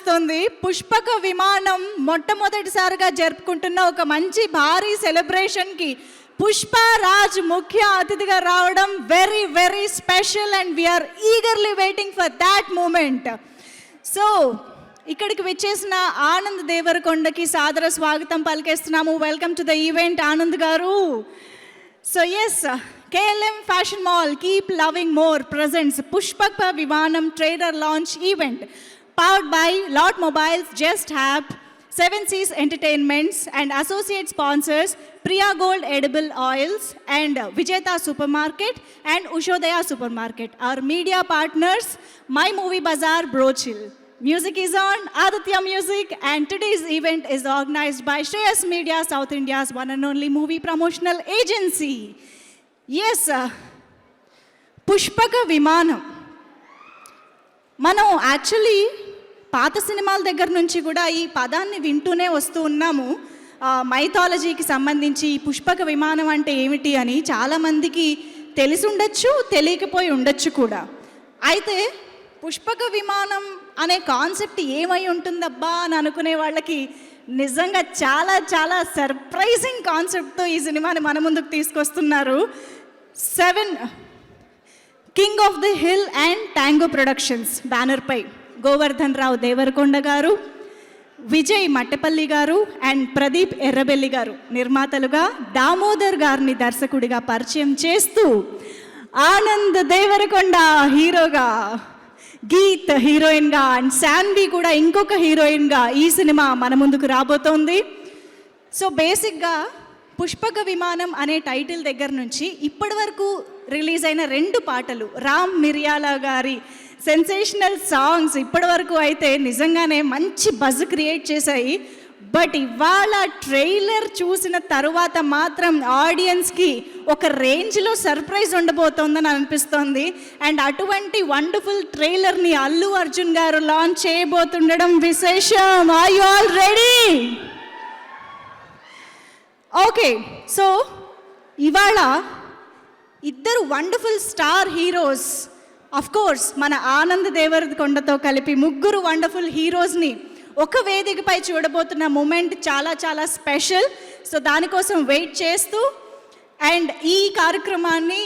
అనిపిస్తుంది. పుష్పక విమానం మొట్టమొదటిసారిగా జరుపుకుంటున్న ఒక మంచి భారీ సెలబ్రేషన్కి పుష్పరాజ్ ముఖ్య అతిథిగా రావడం very very special and we're eagerly waiting for that moment. So ఇక్కడికి వచ్చేసిన ఆనంద్ దేవరకొండకి సాదర స్వాగతం పలికేస్తున్నాము. Welcome to the event Anand garu. So yes, KLM Fashion Mall Keep Loving More presents Pushpaka Vimanam trailer launch event powered by Lot Mobiles, Just App, Seven Seas Entertainments and associate sponsors Priya Gold Edible Oils and Vijeta Supermarket and Ushodaya Supermarket. Our media partners My Movie Bazaar, Brochil. Music is on Aditya Music and today's event is organized by Shreyas Media, South India's one and only movie promotional agency. Yes, పుష్పక విమానం మనం actually పాత సినిమాల దగ్గర నుంచి కూడా ఈ పదాన్ని వింటూనే వస్తూ ఉన్నాము. మైథాలజీకి సంబంధించి పుష్పక విమానం అంటే ఏమిటి అని చాలామందికి తెలిసి ఉండొచ్చు, తెలియకపోయి ఉండొచ్చు కూడా. అయితే పుష్పక విమానం అనే కాన్సెప్ట్ ఏమై ఉంటుందబ్బా అని అనుకునే వాళ్ళకి నిజంగా చాలా చాలా సర్ప్రైజింగ్ కాన్సెప్ట్తో ఈ సినిమాని మన ముందుకు తీసుకొస్తున్నారు. King of the hill and tango productions బ్యానర్పై గోవర్ధన్ రావు దేవరకొండ గారు, విజయ్ మట్టపల్లి గారు అండ్ ప్రదీప్ ఎర్రబెల్లి గారు నిర్మాతలుగా, దామోదర్ గారిని దర్శకుడిగా పరిచయం చేస్తూ, ఆనంద్ దేవరకొండ హీరోగా, గీత్ హీరోయిన్గా అండ్ శాన్వి కూడా ఇంకొక హీరోయిన్గా ఈ సినిమా మన ముందుకు రాబోతోంది. సో బేసిక్గా పుష్పక విమానం అనే టైటిల్ దగ్గర నుంచి ఇప్పటి వరకు రిలీజ్ అయిన 2 పాటలు, రామ్ మిరియాల గారి సెన్సేషనల్ సాంగ్స్ ఇప్పటి వరకు అయితే నిజంగానే మంచి బజ్ క్రియేట్ చేశాయి. బట్ ఇవాళ ట్రైలర్ చూసిన తరువాత మాత్రం ఆడియన్స్కి ఒక రేంజ్లో సర్ప్రైజ్ ఉండబోతోందని అనిపిస్తోంది. అండ్ అటువంటి వండర్ఫుల్ ట్రైలర్ని అల్లు అర్జున్ గారు లాంచ్ చేయబోతుండడం విశేషం. Are you all ready? Okay, so ఇవాళ ఇద్దరు wonderful star heroes, of course మన ఆనంద్ దేవరకొండతో కలిపి 3 వండర్ఫుల్ హీరోస్ని ఒక వేదికపై చూడబోతున్న మూమెంట్ చాలా చాలా స్పెషల్. సో దానికోసం వెయిట్ చేస్తూ అండ్ ఈ కార్యక్రమాన్ని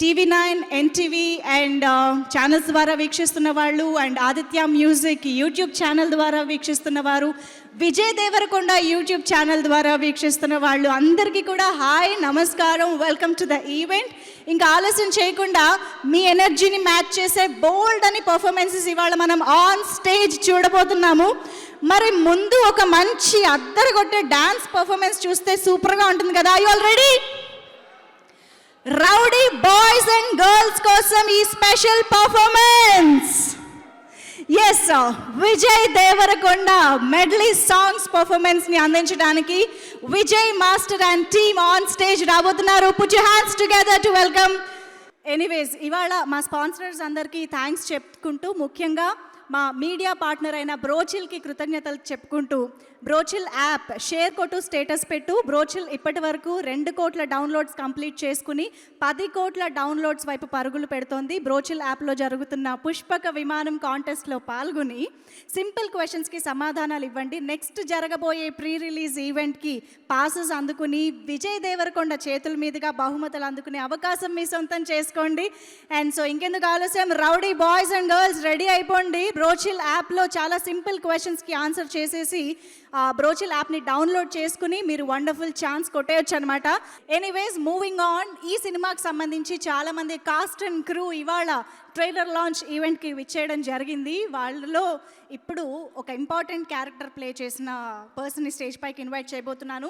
TV9, NTV అండ్ ఛానల్స్ ద్వారా వీక్షిస్తున్న వాళ్ళు and Aditya music YouTube channel ద్వారా వీక్షిస్తున్న వారు, విజయ్ దేవరకొండ యూట్యూబ్ ఛానల్ ద్వారా వీక్షిస్తున్న వాళ్ళు అందరికీ కూడా హాయ్, నమస్కారం, వెల్కమ్ టు ద ఈవెంట్. ఇంకా ఆలస్యం చేయకుండా మీ ఎనర్జీని మ్యాచ్ చేసే బోల్డ్ అని పర్ఫార్మెన్సెస్ ఇవాళ మనం ఆన్ స్టేజ్ చూడబోతున్నాము. మరి ముందు ఒక మంచి అద్దరగొట్టే డాన్స్ పర్ఫార్మెన్స్ చూస్తే సూపర్గా ఉంటుంది కదా. You all ready? Rowdy boys and girls కోసం ఈ special performance. Yes, Vijay Deverakonda medley songs పర్ఫార్మెన్స్ని అందించడానికి Vijay master and team on stage రాబోతున్నారు. Put your hands together to welcome. Anyways, ఇవాళ మా స్పాన్సర్స్ అందరికీ థ్యాంక్స్ చెప్పుకుంటూ, ముఖ్యంగా మా మీడియా పార్ట్నర్ అయిన బ్రోచిల్కి కృతజ్ఞతలు చెప్పుకుంటూ, బ్రోచిల్ యాప్ షేర్ కొట్టు, స్టేటస్ పెట్టు. బ్రోచిల్ ఇప్పటి వరకు 2 కోట్ల డౌన్లోడ్స్ కంప్లీట్ చేసుకుని 10 కోట్ల డౌన్లోడ్స్ వైపు పరుగులు పెడుతోంది. బ్రోచిల్ యాప్లో జరుగుతున్న పుష్పక విమానం కాంటెస్ట్లో పాల్గొని సింపుల్ క్వశ్చన్స్కి సమాధానాలు ఇవ్వండి. నెక్స్ట్ జరగబోయే ప్రీ రిలీజ్ ఈవెంట్కి పాసెస్ అందుకుని విజయ్ దేవరకొండ చేతుల మీదుగా బహుమతులు అందుకునే అవకాశం మీ సొంతం చేసుకోండి. అండ్ సో ఇంకెందుకు ఆలస్యం, rowdy boys and girls ready అయిపోండి. బ్రోచిల్ యాప్లో చాలా సింపుల్ క్వశ్చన్స్కి ఆన్సర్ చేసేసి బ్రోచిల్ యాప్ని డౌన్లోడ్ చేసుకుని మీరు వండర్ఫుల్ ఛాన్స్ కొట్టేయచ్చు అనమాట. ఎనీవేస్, మూవింగ్ ఆన్, ఈ సినిమాకి సంబంధించి చాలామంది కాస్ట్ అండ్ క్రూ ఇవాళ ట్రైలర్ లాంచ్ ఈవెంట్కి విచ్చేయడం జరిగింది. వాళ్ళలో ఇప్పుడు ఒక ఇంపార్టెంట్ క్యారెక్టర్ ప్లే చేసిన పర్సన్ని స్టేజ్ పైకి ఇన్వైట్ చేయబోతున్నాను.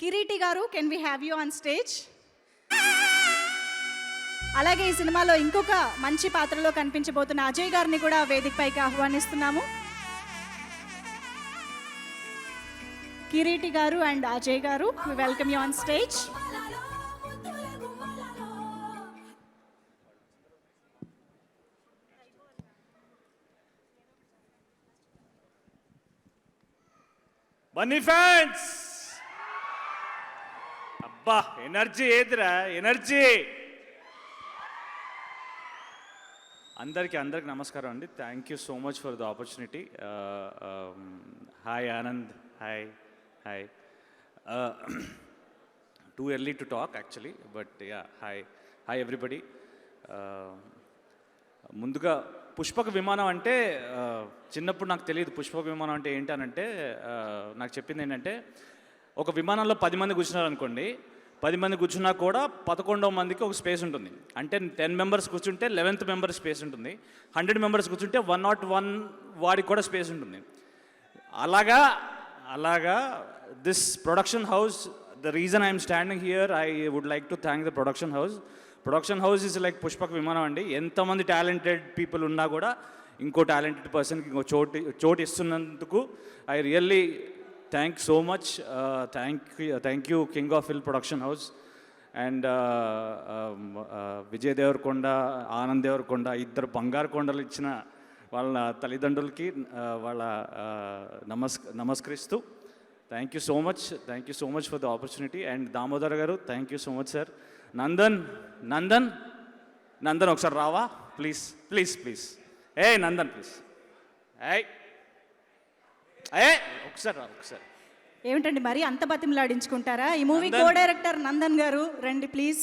కిరీటి గారు, can we have you on stage? అలాగే ఈ సినిమాలో ఇంకొక మంచి పాత్రలో కనిపించబోతున్న అజయ్ గారిని కూడా వేదికపైకి ఆహ్వానిస్తున్నాము. కిరీటి గారు and Ajay garu, we welcome you on stage. Bunny fans, అబ్బా ఎనర్జీ ఏదిరా ఎనర్జీ. అందరికీ నమస్కారం అండి. Thank you so much for the opportunity. Hi Anand, hi. Too early to talk actually, but yeah hi everybody. ముందుగా పుష్పక విమానం అంటే చిన్నప్పుడు నాకు తెలియదు పుష్పక విమానం అంటే ఏంటనంటే నాకు చెప్పింది ఏంటంటే ఒక విమానంలో 10 మంది కూర్చున్నారు అనుకోండి, 10 మంది కూర్చున్నా కూడా 11వ మందికి ఒక స్పేస్ ఉంటుంది. అంటే 10 మెంబర్స్ కూర్చుంటే 11th మెంబర్ స్పేస్ ఉంటుంది. 100 మెంబర్స్ కూర్చుంటే 101 వాడికి కూడా స్పేస్ ఉంటుంది. అలాగా this production house, the reason I'm standing here, I would like to thank the production house is like Pushpaka Vimanam అండి. ఎంతమంది టాలెంటెడ్ పీపుల్ ఉన్నా కూడా ఇంకో టాలెంటెడ్ పర్సన్కి ఇంకో చోటు ఇస్తున్నందుకు I really thank so much. Thank you king of film production house and Vijay Deverakonda, Anand Deverakonda, ఇద్దరు బంగారు కొండలు ఇచ్చిన వాళ్ళ తల్లిదండ్రులకి వాళ్ళ నమస్కరిస్తూ thank you so much for the opportunity. And Damodar garu, thank you so much sir. Nandan ఒకసారి రావా ప్లీజ్. ఏ నందన్ ప్లీజ్, ఒకసారి. ఏమిటండి మరి అంత బతిమలాడించుకుంటారా? ఈ మూవీ కో డైరెక్టర్ నందన్ గారు రండి ప్లీజ్.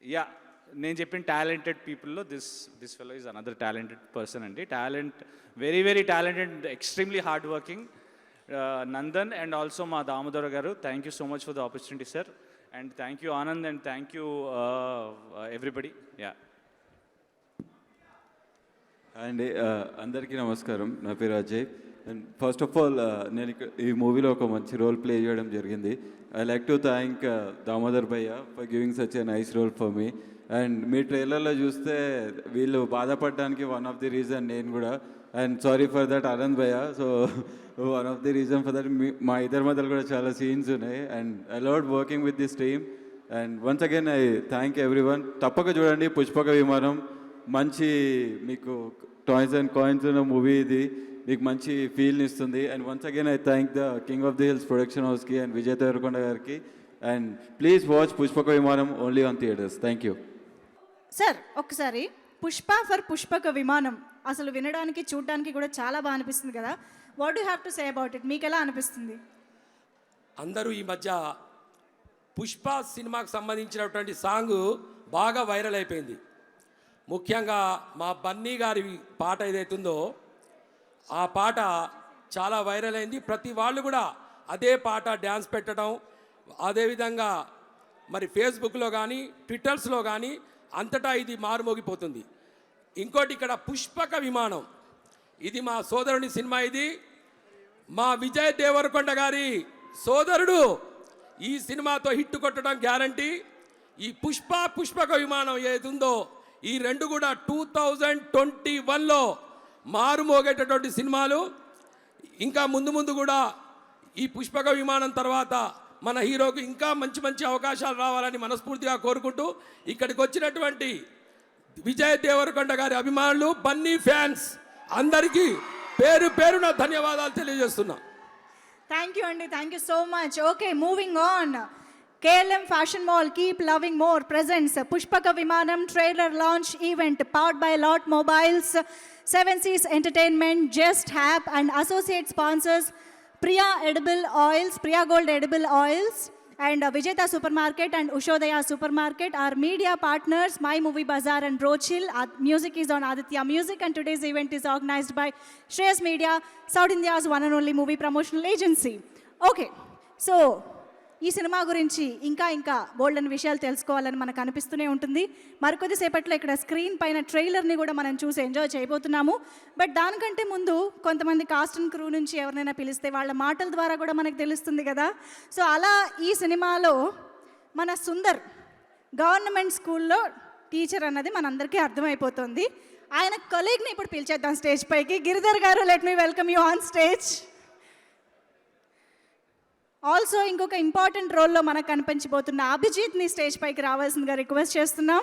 యా, నేను చెప్పిన టాలెంటెడ్ పీపుల్లో this fellow is another talented person అండి. Very talented, extremely hard working Nandan. And also మా Damodar garu, thank you so much for the opportunity sir. And thank you Anand, and thank you everybody. Yeah అండి, అందరికీ నమస్కారం. నా పేరు Ajay. And first of all నేను ఈ మూవీలో ఒక మంచి రోల్ ప్లే చేయడం జరిగింది. I like to thank Damodar bhaiya for giving such a nice role for me. And మీ ట్రైలర్లో చూస్తే వీళ్ళు బాధపడడానికి వన్ ఆఫ్ ది రీజన్ నేను కూడా. And sorry for that Anand bhaiya. So one of the reason for that మా ఇద్దరి మధ్యలో కూడా చాలా సీన్స్ ఉన్నాయి. And I love working with this team. And once again I thank everyone. తప్పక చూడండి పుష్పక విమానం. మంచి మీకు టాయ్స్ అండ్ కాయిన్స్ ఉన్న మూవీ ఇది, మీకు మంచి ఫీల్ని ఇస్తుంది. And once again I thank the king of the hills production హౌస్కి అండ్ విజయ్ దేవరకొండ గారికి. అండ్ ప్లీజ్ వాచ్ పుష్పక విమానం only on theatres. Thank you sir. ఒకసారి పుష్పక విమానం అసలు వినడానికి చూడడానికి కూడా చాలా బాగా అనిపిస్తుంది కదా. What you have to say about it? మీకు ఎలా అనిపిస్తుంది? అందరూ ఈ మధ్య పుష్ప సినిమాకు సంబంధించినటువంటి సాంగ్ బాగా వైరల్ అయిపోయింది. ముఖ్యంగా మా బన్నీ గారి పాట ఏదైతుందో ఆ పాట చాలా వైరల్ అయింది. ప్రతి వాళ్ళు కూడా అదే పాట డ్యాన్స్ పెట్టడం, అదేవిధంగా మరి ఫేస్బుక్లో కానీ ట్విట్టర్స్లో కానీ అంతటా ఇది మారుమోగిపోతుంది. ఇంకోటి ఇక్కడ పుష్పక విమానం, ఇది మా సోదరుని సినిమా. ఇది మా విజయ్ దేవరకొండ గారి సోదరుడు ఈ సినిమాతో హిట్ కొట్టడం గ్యారంటీ. ఈ పుష్పక విమానం ఏదుందో ఈ రెండు కూడా 2021లో మారుమోగేటటువంటి సినిమాలు. ఇంకా ముందు కూడా ఈ పుష్పక విమానం తర్వాత మన హీరోకు ఇంకా మంచి అవకాశాలు రావాలని మనస్ఫూర్తిగా కోరుకుంటూ ఇక్కడికి వచ్చినటువంటి విజయ్ దేవరకొండ గారి అభిమానులు, బన్నీ ఫ్యాన్స్ అందరికీ పేరున ధన్యవాదాలు తెలియజేస్తున్నా. థ్యాంక్ యూ అండి, thank you so much. Okay, moving on. KLM Fashion Mall Keep Loving More presents Pushpaka Vimanam trailer launch event powered by Lot Mobiles, 7 Seas Entertainment, Just Hap, and associate sponsors Priya Gold Edible Oils, and Vijayta Supermarket and Ushodaya Supermarket. Our media partners My Movie Bazaar and Brochill. Music is on Aditya Music, and today's event is organized by Shreyas Media, South India's one and only movie promotional agency. Okay, so ఈ cinema గురించి ఇంకా బోల్డెన్ విషయాలు తెలుసుకోవాలని మనకు అనిపిస్తూనే ఉంటుంది. మరికొద్దిసేపట్లో ఇక్కడ screen పైన ట్రైలర్ని కూడా మనం చూసి ఎంజాయ్ చేయబోతున్నాము. బట్ దానికంటే ముందు కొంతమంది కాస్ట్ అండ్ క్రూ నుంచి ఎవరినైనా పిలిస్తే వాళ్ళ మాటల ద్వారా కూడా మనకు తెలుస్తుంది కదా. సో అలా ఈ సినిమాలో మన సుందర్ గవర్నమెంట్ స్కూల్లో టీచర్ అన్నది మనందరికీ అర్థమైపోతుంది. ఆయన కొలీగ్ని ఇప్పుడు పిలిచేద్దాం స్టేజ్ పైకి. గిరిధర్ గారు, let me welcome you on stage. Also ఇంకొక ఇంపార్టెంట్ రోల్లో మనకు కనిపించబోతున్న అభిజిత్ని స్టేజ్ పైకి రావాల్సిందిగా రిక్వెస్ట్ చేస్తున్నాం.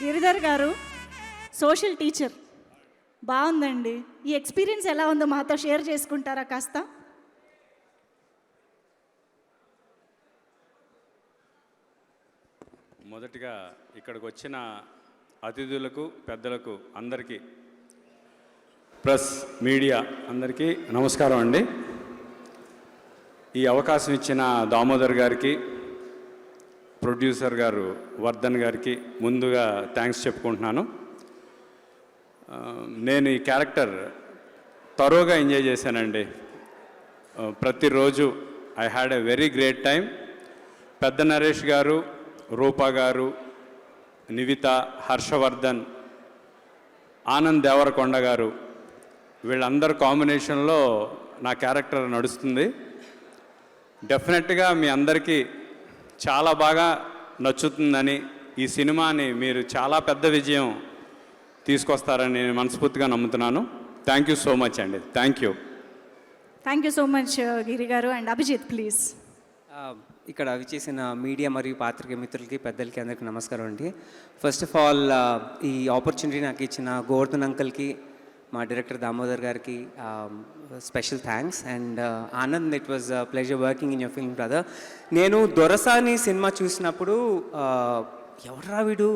గిరిధర్ గారు సోషల్ టీచర్, బాగుందండి. ఈ ఎక్స్పీరియన్స్ ఎలా ఉందో మాతో షేర్ చేసుకుంటారా కాస్త? మొదటిగా ఇక్కడికి వచ్చిన అతిథులకు పెద్దలకు అందరికీ ప్రెస్ మీడియా అందరికీ నమస్కారం అండి. ఈ అవకాశం ఇచ్చిన దామోదర్ గారికి, ప్రొడ్యూసర్ గారు వర్ధన్ గారికి ముందుగా థ్యాంక్స్ చెప్పుకుంటున్నాను. నేను ఈ క్యారెక్టర్ తరోగా ఎంజాయ్ చేశానండి. ప్రతిరోజు I had a very great time. పెద్ద నరేష్ గారు, రూపా గారు, నివిత, హర్షవర్ధన్, ఆనంద్ దేవరకొండ గారు, వీళ్ళందరి కాంబినేషన్లో నా క్యారెక్టర్ నడుస్తుంది. డెఫినెట్గా మీ అందరికీ చాలా బాగా నచ్చుతుందని, ఈ సినిమాని మీరు చాలా పెద్ద విజయం తీసుకొస్తారని నేను మనస్ఫూర్తిగా నమ్ముతున్నాను. థ్యాంక్ యూ సో మచ్ అండి. Thank you. Thank you so much Giri garu. And Abhijit please. ఇక్కడ విచ్చేసిన మీడియా మరియు పాత్రికేయ మిత్రులకి, పెద్దలకి అందరికీ నమస్కారం అండి. ఫస్ట్ ఆఫ్ ఆల్ ఈ ఆపర్చునిటీ నాకు ఇచ్చిన గోవర్ధన్ అంకల్కి, మా డైరెక్టర్ దామోదర్ గారికి special thanks. And Anand, it was pleasure working in your film brother. నేను దొరసాని సినిమా చూసినప్పుడు ఎవరా వీడు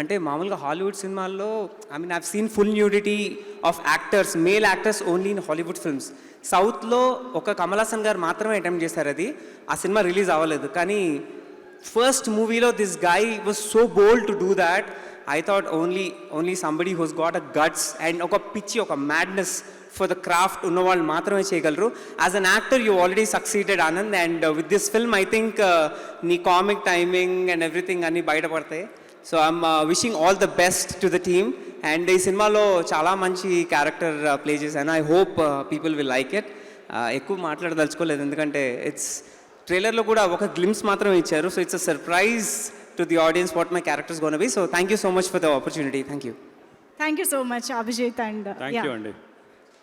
అంటే, మామూలుగా హాలీవుడ్ సినిమాల్లో I've seen full nudity of actors, male actors only in Hollywood films. సౌత్లో ఒక కమల్ హాసన్ గారు మాత్రమే అటెంప్ట్ చేశారు అది. ఆ సినిమా రిలీజ్ అవ్వలేదు. కానీ ఫస్ట్ మూవీలో this guy was so bold to do that. I thought only somebody who's got a guts and ఒక పిచ్చి, ఒక మ్యాడ్నెస్ ఫర్ ద క్రాఫ్ట్ ఉన్న వాళ్ళు మాత్రమే చేయగలరు. As an actor you already succeeded Anand. And with this film I think నీ comic timing and everything అన్నీ బయటపడతాయి. So I'm wishing all the best to the team. And ఈ సినిమాలో చాలా మంచి క్యారెక్టర్ ప్లే చేశాను. I hope people will like it. ఎక్కువ మాట్లాడదలుచుకోలేదు, ఎందుకంటే ఇట్స్ ట్రైలర్లో కూడా ఒక గ్లిమ్స్ మాత్రమే ఇచ్చారు. So it's a surprise to the audience what my character's gonna be. So thank you so much for the opportunity. Thank you. Thank you so much Abhijit. And thank you అండి.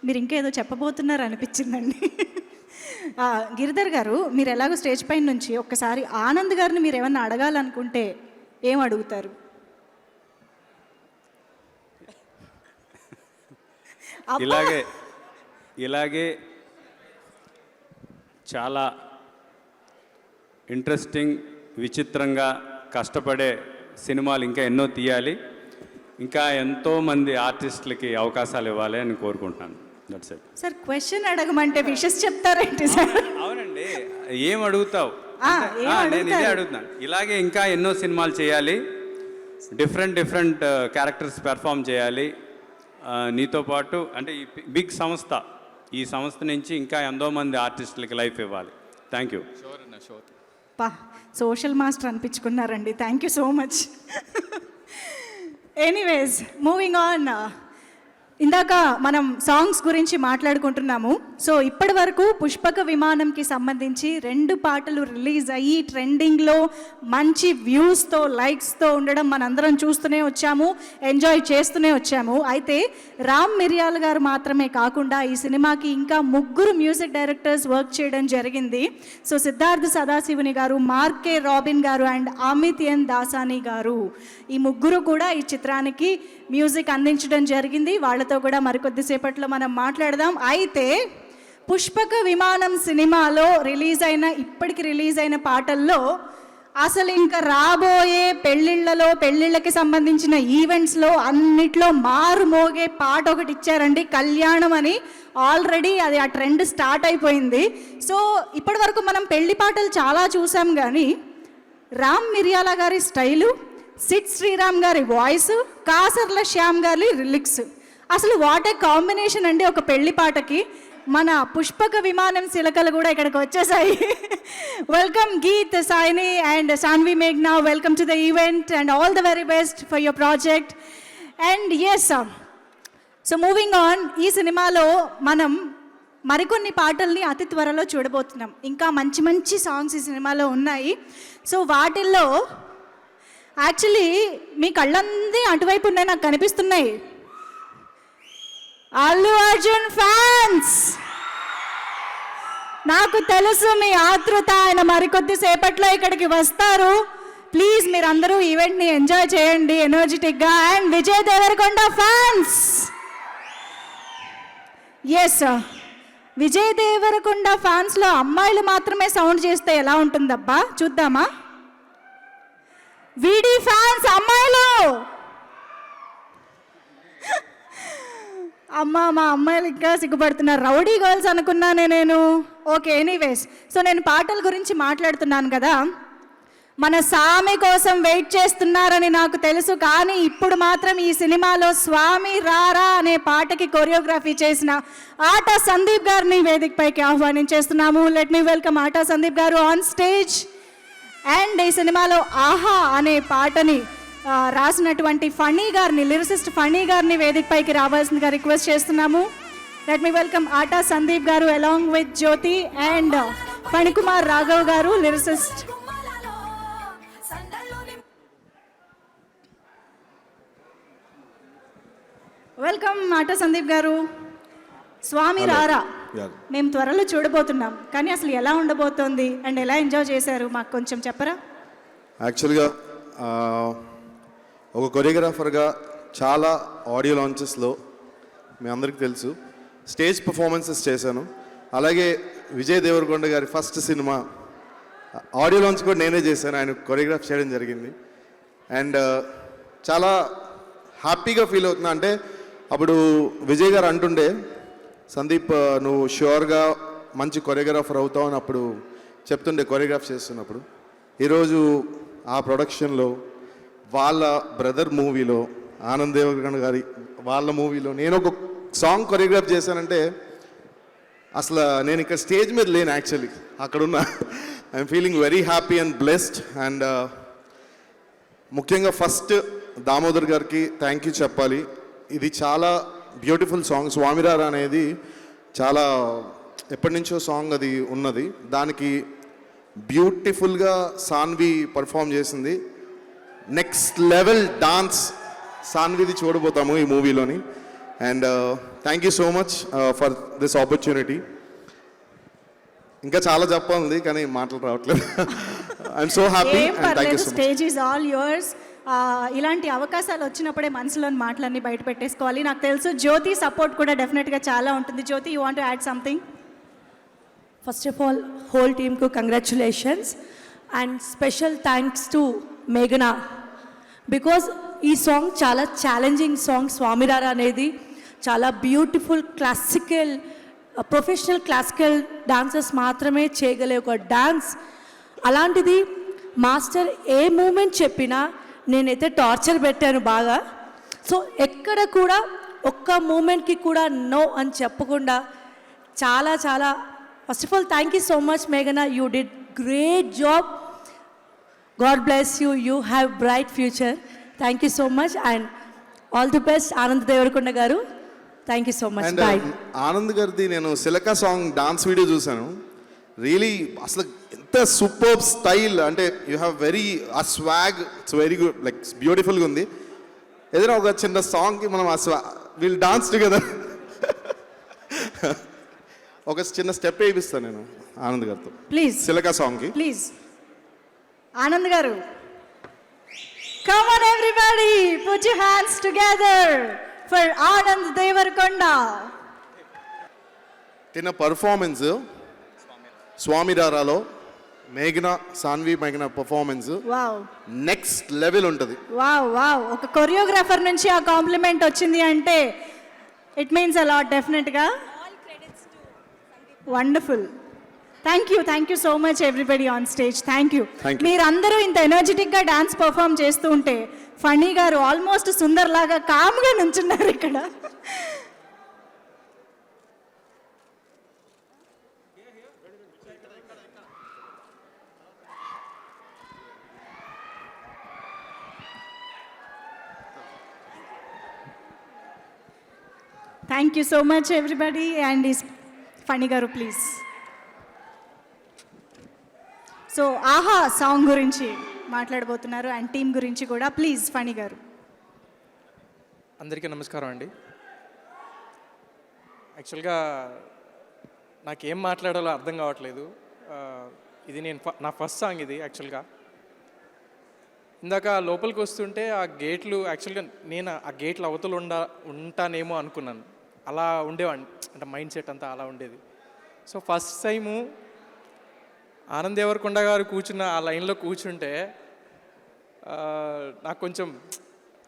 మీరు ఇంకేదో చెప్పబోతున్నారు అనిపించిందండి. గిరిధర్ గారు, మీరు ఎలాగో స్టేజ్ పైన నుంచి ఒక్కసారి ఆనంద్ గారిని మీరు ఏమన్నా అడగాలనుకుంటే ఏం అడుగుతారు? ఇలాగే చాలా ఇంట్రెస్టింగ్, విచిత్రంగా కష్టపడే సినిమాలు ఇంకా ఎన్నో తీయాలి, ఇంకా ఎంతోమంది ఆర్టిస్టులకి అవకాశాలు ఇవ్వాలి అని కోరుకుంటున్నాను. That's it. సార్, క్వశ్చన్ అడగమంటే విషెస్ చెప్తారేంటి సార్? అవునండి, ఏం అడుగుతావు? నేను ఇదే అడుగుతున్నాను. ఇలాగే ఇంకా ఎన్నో సినిమాలు చేయాలి, డిఫరెంట్ క్యారెక్టర్స్ పెర్ఫామ్ చేయాలి. నీతో పాటు అంటే ఈ బిగ్ సంస్థ, ఈ సంస్థ నుంచి ఇంకా ఎంతో మంది ఆర్టిస్టులకి లైఫ్ ఇవ్వాలి. Thank you. సోషల్ మాస్టర్ అనిపించుకున్నారండి. Thank you so much. Anyways, moving on. ఇందాక మనం సాంగ్స్ గురించి మాట్లాడుకుంటున్నాము. సో ఇప్పటి వరకు పుష్పక విమానంకి సంబంధించి 2 పాటలు రిలీజ్ అయ్యి ట్రెండింగ్లో మంచి వ్యూస్తో, లైక్స్తో ఉండడం మనందరం చూస్తూనే వచ్చాము, ఎంజాయ్ చేస్తూనే వచ్చాము. అయితే రామ్ మిరియాల గారు మాత్రమే కాకుండా ఈ సినిమాకి ఇంకా 3 మ్యూజిక్ డైరెక్టర్స్ వర్క్ చేయడం జరిగింది. సో సిద్ధార్థ్ సదాశివుని గారు, మార్కే రాబిన్ గారు అండ్ అమిత్ ఎన్ దాసాని గారు, ఈ 3 కూడా ఈ చిత్రానికి మ్యూజిక్ అందించడం జరిగింది. వాళ్ళతో కూడా మరికొద్దిసేపట్లో మనం మాట్లాడదాం. అయితే పుష్పక విమానం సినిమాలో ఇప్పటికి రిలీజ్ అయిన పాటల్లో అసలు ఇంకా రాబోయే పెళ్ళిళ్ళకి సంబంధించిన ఈవెంట్స్లో అన్నిట్లో మారుమోగే పాట ఒకటి ఇచ్చారండి, కళ్యాణం అని. ఆల్రెడీ అది ఆ ట్రెండ్ స్టార్ట్ అయిపోయింది. సో ఇప్పటి వరకు మనం పెళ్లి పాటలు చాలా చూసాం, కానీ రామ్ మిరియాల గారి స్టైలు, సిద్ శ్రీరామ్ గారి వాయిస్, కాసర్ల శ్యామ్ గారి లిరిక్స్, అసలు వాట్ ఏ కాంబినేషన్ అండి ఒక పెళ్లి పాటకి. మన పుష్పక విమానం శిలకలు కూడా ఇక్కడికి వచ్చేసాయి. Welcome Geet, Saini and Saanvi మేఘ్నా, welcome to the event and all the very best for your project. And yes, so moving on, ఈ సినిమాలో మనం మరికొన్ని పాటల్ని అతి త్వరలో చూడబోతున్నాం. ఇంకా మంచి మంచి సాంగ్స్ ఈ సినిమాలో ఉన్నాయి. సో వాటిల్లో యాక్చువల్లీ మీ కళ్ళందీ అటువైపు ఉన్నాయి, నాకు కనిపిస్తున్నాయి. అల్లు అర్జున్ ఫ్యాన్స్, నాకు తెలుసు మీ ఆతృత. ఆయన మరికొద్ది సేపట్లో ఇక్కడికి వస్తారు. ప్లీజ్ మీరందరూ ఈవెంట్ని ఎంజాయ్ చేయండి ఎనర్జెటిక్గా. And Vijay Deverakonda fans, yes, Vijay Deverakonda ఫ్యాన్స్లో అమ్మాయిలు మాత్రమే సౌండ్ చేస్తే ఎలా ఉంటుందబ్బా, చూద్దామా? వీడి ఫ్యాన్స్ అమ్మాయిలు అమ్మ మా అమ్మాయిలు ఇంకా సిగ్గుపడుతున్నారు. రౌడీ గర్ల్స్ అనుకున్నానే నేను. ఓకే, ఎనీవేస్, సో నేను పాటల గురించి మాట్లాడుతున్నాను కదా. మన సామి కోసం వెయిట్ చేస్తున్నారని నాకు తెలుసు, కానీ ఇప్పుడు మాత్రం ఈ సినిమాలో స్వామి రారా అనే పాటకి కొరియోగ్రఫీ చేసిన ఆటా సందీప్ గారిని వేదికపైకి ఆహ్వానించేస్తున్నాము. Let me welcome ATA Sandeep గారు ఆన్ స్టేజ్. అండ్ ఈ సినిమాలో ఆహా అనే పాటని రాసినటువంటి ఫణి గారిని, లిరిసిస్ట్ ఫణి గారిని వేదికపైకి రావాల్సిందిగా రిక్వెస్ట్ చేస్తున్నాము. Let me welcome ATA Sandeep garu along with Jyothi and Phanikumar Raghav garu, lyricist. Welcome ATA Sandeep గారు. స్వామి రారా మేము త్వరలో చూడబోతున్నాం, కానీ అసలు ఎలా ఉండబోతోంది అండ్ ఎలా ఎంజాయ్ చేశారు మాకు కొంచెం చెప్పరా? యాక్చువల్గా ఒక కొరియోగ్రాఫర్గా చాలా ఆడియో లాంచెస్లో మీ అందరికీ తెలుసు స్టేజ్ పర్ఫార్మెన్సెస్ చేశాను. అలాగే విజయ్ దేవరకొండ గారి ఫస్ట్ సినిమా ఆడియో లాంచ్ కూడా నేనే చేశాను, ఆయన కొరియోగ్రాఫ్ చేయడం జరిగింది. అండ్ చాలా హ్యాపీగా ఫీల్ అవుతున్నా. అంటే అప్పుడు విజయ్ గారు అంటుండే, సందీప్ నువ్వు ష్యూర్గా మంచి కొరియోగ్రాఫర్ అవుతావు అని అప్పుడు చెప్తుండే కొరియోగ్రాఫ్ చేస్తున్నప్పుడు. ఈరోజు ఆ ప్రొడక్షన్లో వాళ్ళ బ్రదర్ మూవీలో, ఆనంద్ దేవగన్ గారి వాళ్ళ మూవీలో నేను ఒక సాంగ్ కొరియోగ్రాఫ్ చేశానంటే అసలు నేను ఇక్కడ స్టేజ్ మీద లేను, యాక్చువల్లీ అక్కడున్నా. I'm feeling very happy and blessed. And ముఖ్యంగా ఫస్ట్ దామోదర్ గారికి థ్యాంక్ యూ చెప్పాలి. ఇది చాలా బ్యూటిఫుల్ సాంగ్. స్వామిరారా అనేది చాలా ఎప్పటి నుంచో సాంగ్ అది ఉన్నది, దానికి బ్యూటిఫుల్గా సాన్వి పర్ఫామ్ చేసింది. నెక్స్ట్ లెవెల్ డాన్స్ సాన్విది చూడబోతాము ఈ మూవీలోని. And thank you so much for this opportunity. ఇంకా చాలా చెప్పాలి కానీ మాటలు రావట్లేదు. I'm so happy and thank you so much. Stage is all yours. ఇలాంటి అవకాశాలు వచ్చినప్పుడే మనసులోని మాటలన్నీ బయట పెట్టేసుకోవాలి. నాకు తెలుసు జ్యోతి సపోర్ట్ కూడా డెఫినెట్గా చాలా ఉంటుంది. Jyothi, you want to add something? First of all whole టీమ్కు congratulations and special thanks to మేఘనా, బికాజ్ ఈ సాంగ్ చాలా ఛాలెంజింగ్ సాంగ్. స్వామిరారా అనేది చాలా beautiful classical, professional classical dancers మాత్రమే చేయగలే ఒక డాన్స్. అలాంటిది మాస్టర్ ఏ మూమెంట్ చెప్పినా నేనైతే టార్చర్ పెట్టాను బాగా. సో ఎక్కడ కూడా ఒక్క మూమెంట్కి కూడా నో అని చెప్పకుండా చాలా చాలా first of all thank you so much మేఘనా, you did great job. God bless you, you have bright future. Thank you so much and all the best. Anand Devarakonda garu, thank you so much. And boy. Anand గారిది నేను సిలకా song dance video చూశాను. Really అసలు ఎంత super style, అంటే you have very a swag, it's very good, like బ్యూటిఫుల్గా ఉంది. ఏదైనా ఒక చిన్న సాంగ్కి మనం విల్ డాన్స్ టుగెదర్. ఒక చిన్న స్టెప్ వేయిస్తాను నేను ఆనంద్ గారితో ప్లీజ్. సిలకా సాంగ్కి ప్లీజ్ ఆనంద్ గారు. Come on everybody, put your hands together for Anand Devarkonda. చిన్న పర్ఫార్మెన్స్ స్వామిరారాలో మేఘనా, సాన్వి మేఘనా పర్ఫార్మెన్స్ వావ్, నెక్స్ట్ లెవెల్ ఉంటుంది. వావ్ వావ్, ఒక కొరియోగ్రాఫర్ నుంచి ఆ కాంప్లిమెంట్ వచ్చింది అంటే ఇట్ మీన్స్ అ లాట్ డెఫినెట్గా. Wonderful. Thank you so much everybody on stage. Thank you. మీరందరూ ఇంత ఎనర్జెటిక్గా డాన్స్ పర్ఫామ్ చేస్తూ ఉంటే ఫణి గారు ఆల్మోస్ట్ సుందర్ లాగా కామ్గా నుంచున్నారు ఇక్కడ. Thank you so much everybody. And Phani గారు ప్లీజ్. సో ఆహా సాంగ్ గురించి మాట్లాడబోతున్నారు అండ్ టీమ్ గురించి కూడా. ప్లీజ్ ఫణి గారు. అందరికీ నమస్కారం అండి. యాక్చువల్గా నాకేం మాట్లాడాలో అర్థం కావట్లేదు. ఇది నా ఫస్ట్ సాంగ్ ఇది. యాక్చువల్గా ఇందాక లోపలికి వస్తుంటే ఆ గేట్లు, యాక్చువల్గా నేను ఆ గేట్లు అవతలు ఉంటానేమో అనుకున్నాను. అలా ఉండేవాడిని, అంటే మైండ్ సెట్ అంతా అలా ఉండేది. So first time Anand Devarakonda garu కూర్చున్న ఆ లైన్లో కూర్చుంటే నాకు కొంచెం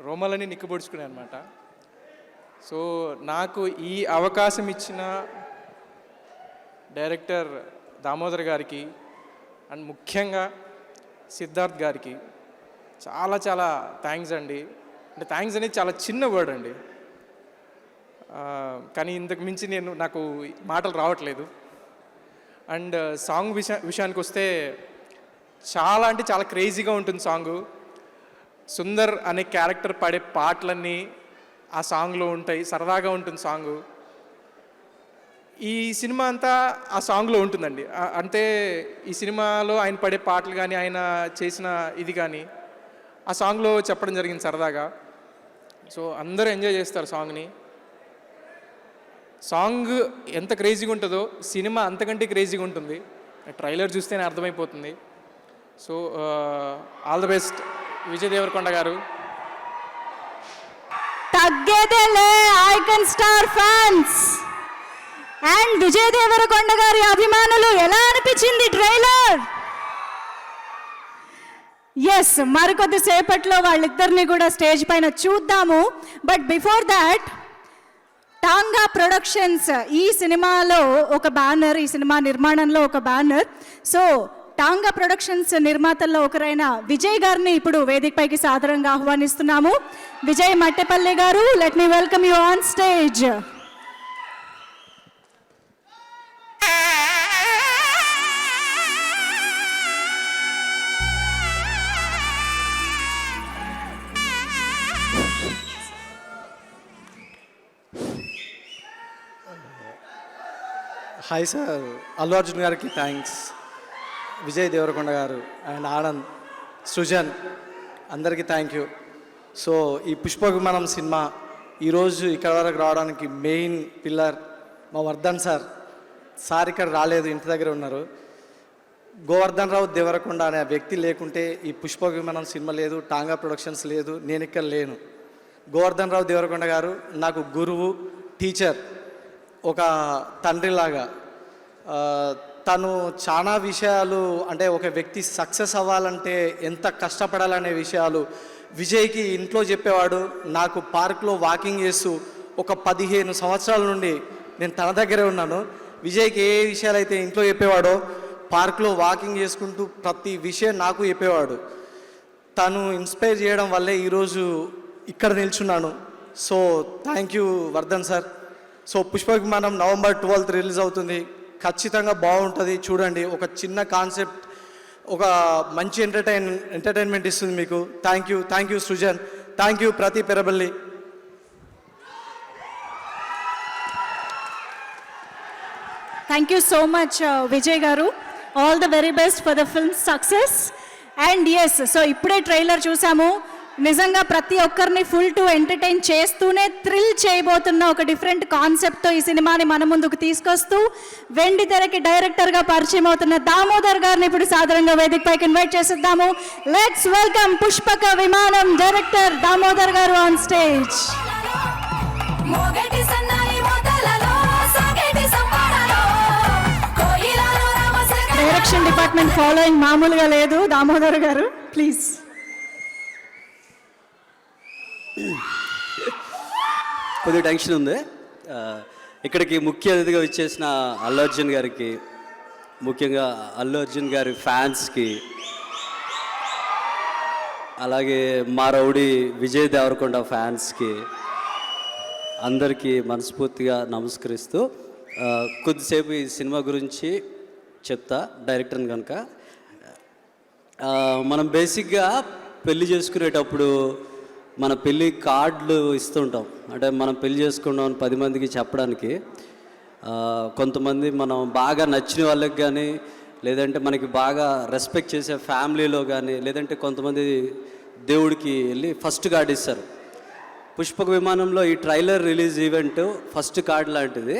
రోమాలని నిక్కబొడుచుకున్నాయి అనమాట. సో నాకు ఈ అవకాశం ఇచ్చిన డైరెక్టర్ దామోదర్ గారికి అండ్ ముఖ్యంగా సిద్ధార్థ్ గారికి చాలా చాలా థ్యాంక్స్ అండి. అంటే థ్యాంక్స్ అనేది చాలా చిన్న వర్డ్ అండి, కానీ ఇంతకు మించి నాకు మాటలు రావట్లేదు. అండ్ సాంగ్ విషయానికి వస్తే చాలా అంటే చాలా క్రేజీగా ఉంటుంది సాంగు. సుందర్ అనే క్యారెక్టర్ పాడే పాటలన్నీ ఆ సాంగ్లో ఉంటాయి, సరదాగా ఉంటుంది సాంగు. ఈ సినిమా అంతా ఆ సాంగ్లో ఉంటుందండి. అంటే ఈ సినిమాలో ఆయన పడే పాటలు కానీ ఆయన చేసిన ఇది కానీ ఆ సాంగ్లో చెప్పడం జరిగింది సరదాగా. సో అందరూ ఎంజాయ్ చేస్తారు సాంగ్ని. సాంగ్ ఎంత క్రేజీగా ఉంటుందో సినిమా అంతకంటే క్రేజీగా ఉంటుంది. ట్రైలర్ చూస్తేనే అర్థమైపోతుంది. So all the best Vijay Deverakonda garu. తగ్గేదేలే icon star fans and Vijay Deverakonda గారి అభిమానులు, ఎలా అనిపించింది ట్రైలర్? ఎస్, మరికొద్ది సేపట్లో వాళ్ళిద్దరిని కూడా స్టేజ్ పైన చూద్దాము. But before that, tonga productions ఈ సినిమాలో ఒక బ్యానర్, ఈ సినిమా నిర్మాణంలో ఒక బ్యానర్. సో టాంగా ప్రొడక్షన్స్ నిర్మాతల్లో ఒకరైన విజయ్ గారిని ఇప్పుడు వేదికపైకి సాదరంగా ఆహ్వానిస్తున్నాము. విజయ్ మట్టెపల్లి గారు, let me welcome you on stage. Hi sir, Allu Arjun గారికి థ్యాంక్స్, విజయ్ దేవరకొండ గారు అండ్ ఆనంద్, సృజన్ అందరికీ థ్యాంక్ యూ. సో ఈ పుష్ప విమానం సినిమా ఈరోజు ఇక్కడ వరకు రావడానికి మెయిన్ పిల్లర్ మా వర్ధన్ సార్. సార్ ఇక్కడ రాలేదు, ఇంటి దగ్గర ఉన్నారు. గోవర్ధన్ రావు దేవరకొండ అనే వ్యక్తి లేకుంటే ఈ పుష్ప విమానం సినిమా లేదు, టాంగా ప్రొడక్షన్స్ లేదు, నేను ఇక్కడ లేను. గోవర్ధన్ రావు దేవరకొండ గారు నాకు గురువు, టీచర్, ఒక తండ్రిలాగా. తను చాలా విషయాలు, అంటే ఒక వ్యక్తి సక్సెస్ అవ్వాలంటే ఎంత కష్టపడాలనే విషయాలు విజయ్కి ఇంట్లో చెప్పేవాడు. నాకు పార్క్లో వాకింగ్ చేస్తూ ఒక 15 సంవత్సరాల నుండి నేను తన దగ్గరే ఉన్నాను. విజయ్కి ఏ విషయాలు అయితే ఇంట్లో చెప్పేవాడో పార్క్లో వాకింగ్ చేసుకుంటూ ప్రతి విషయం నాకు చెప్పేవాడు. తను ఇన్స్పైర్ చేయడం వల్లే ఈరోజు ఇక్కడ నిల్చున్నాను. So thank you Vardhan sir. So Pushpa Vimanam November 12th release అవుతుంది. ఖచ్చితంగా బాగుంటుంది, చూడండి. ఒక చిన్న కాన్సెప్ట్, ఒక మంచి ఎంటర్టైన్మెంట్ ఇస్తుంది మీకు. Thank you Srujan, thank you Prathi Peraballi. Thank you so much Vijay garu. All the very best for the film success. And yes, so ఇప్పుడే ట్రైలర్ చూసాము. నిజంగా ప్రతి ఒక్కరిని ఫుల్ టు ఎంటర్టైన్ చేస్తూనే థ్రిల్ చేయబోతున్న ఒక డిఫరెంట్ కాన్సెప్ట్తో ఈ సినిమాని మన ముందుకు తీసుకొస్తూ వెండి తెరకి డైరెక్టర్గా పరిచయం అవుతున్న దామోదర్ గారిని ఇప్పుడు సాధారణంగా వేదికపైకి ఇన్వైట్ చేసిద్దాము. లెట్స్ వెల్కమ్ పుష్పక విమానం డైరెక్టర్ దామోదర్ గారు on stage. Direction department following మామూలుగా లేదు. దామోదర్ గారు ప్లీజ్. కొద్దిగా టెన్షన్ ఉంది. ఇక్కడికి ముఖ్య అతిథిగా వచ్చేసిన అల్లు అర్జున్ గారికి, ముఖ్యంగా అల్లు అర్జున్ గారి ఫ్యాన్స్కి, అలాగే మా రౌడీ విజయ్ దేవరకొండ ఫ్యాన్స్కి అందరికీ మనస్ఫూర్తిగా నమస్కరిస్తూ కొద్దిసేపు ఈ సినిమా గురించి చెప్తా డైరెక్టర్ని కనుక. మనం బేసిక్గా పెళ్లి చేసుకునేటప్పుడు మన పెళ్ళి కార్డులు ఇస్తుంటాం. అంటే మనం పెళ్లి చేసుకున్నాం అని 10 మందికి చెప్పడానికి. కొంతమంది మనం బాగా నచ్చిన వాళ్ళకి కానీ, లేదంటే మనకి బాగా రెస్పెక్ట్ చేసే ఫ్యామిలీలో కానీ, లేదంటే కొంతమంది దేవుడికి వెళ్ళి ఫస్ట్ కార్డు ఇస్తారు. పుష్పక విమానంలో ఈ trailer release event first card లాంటిది.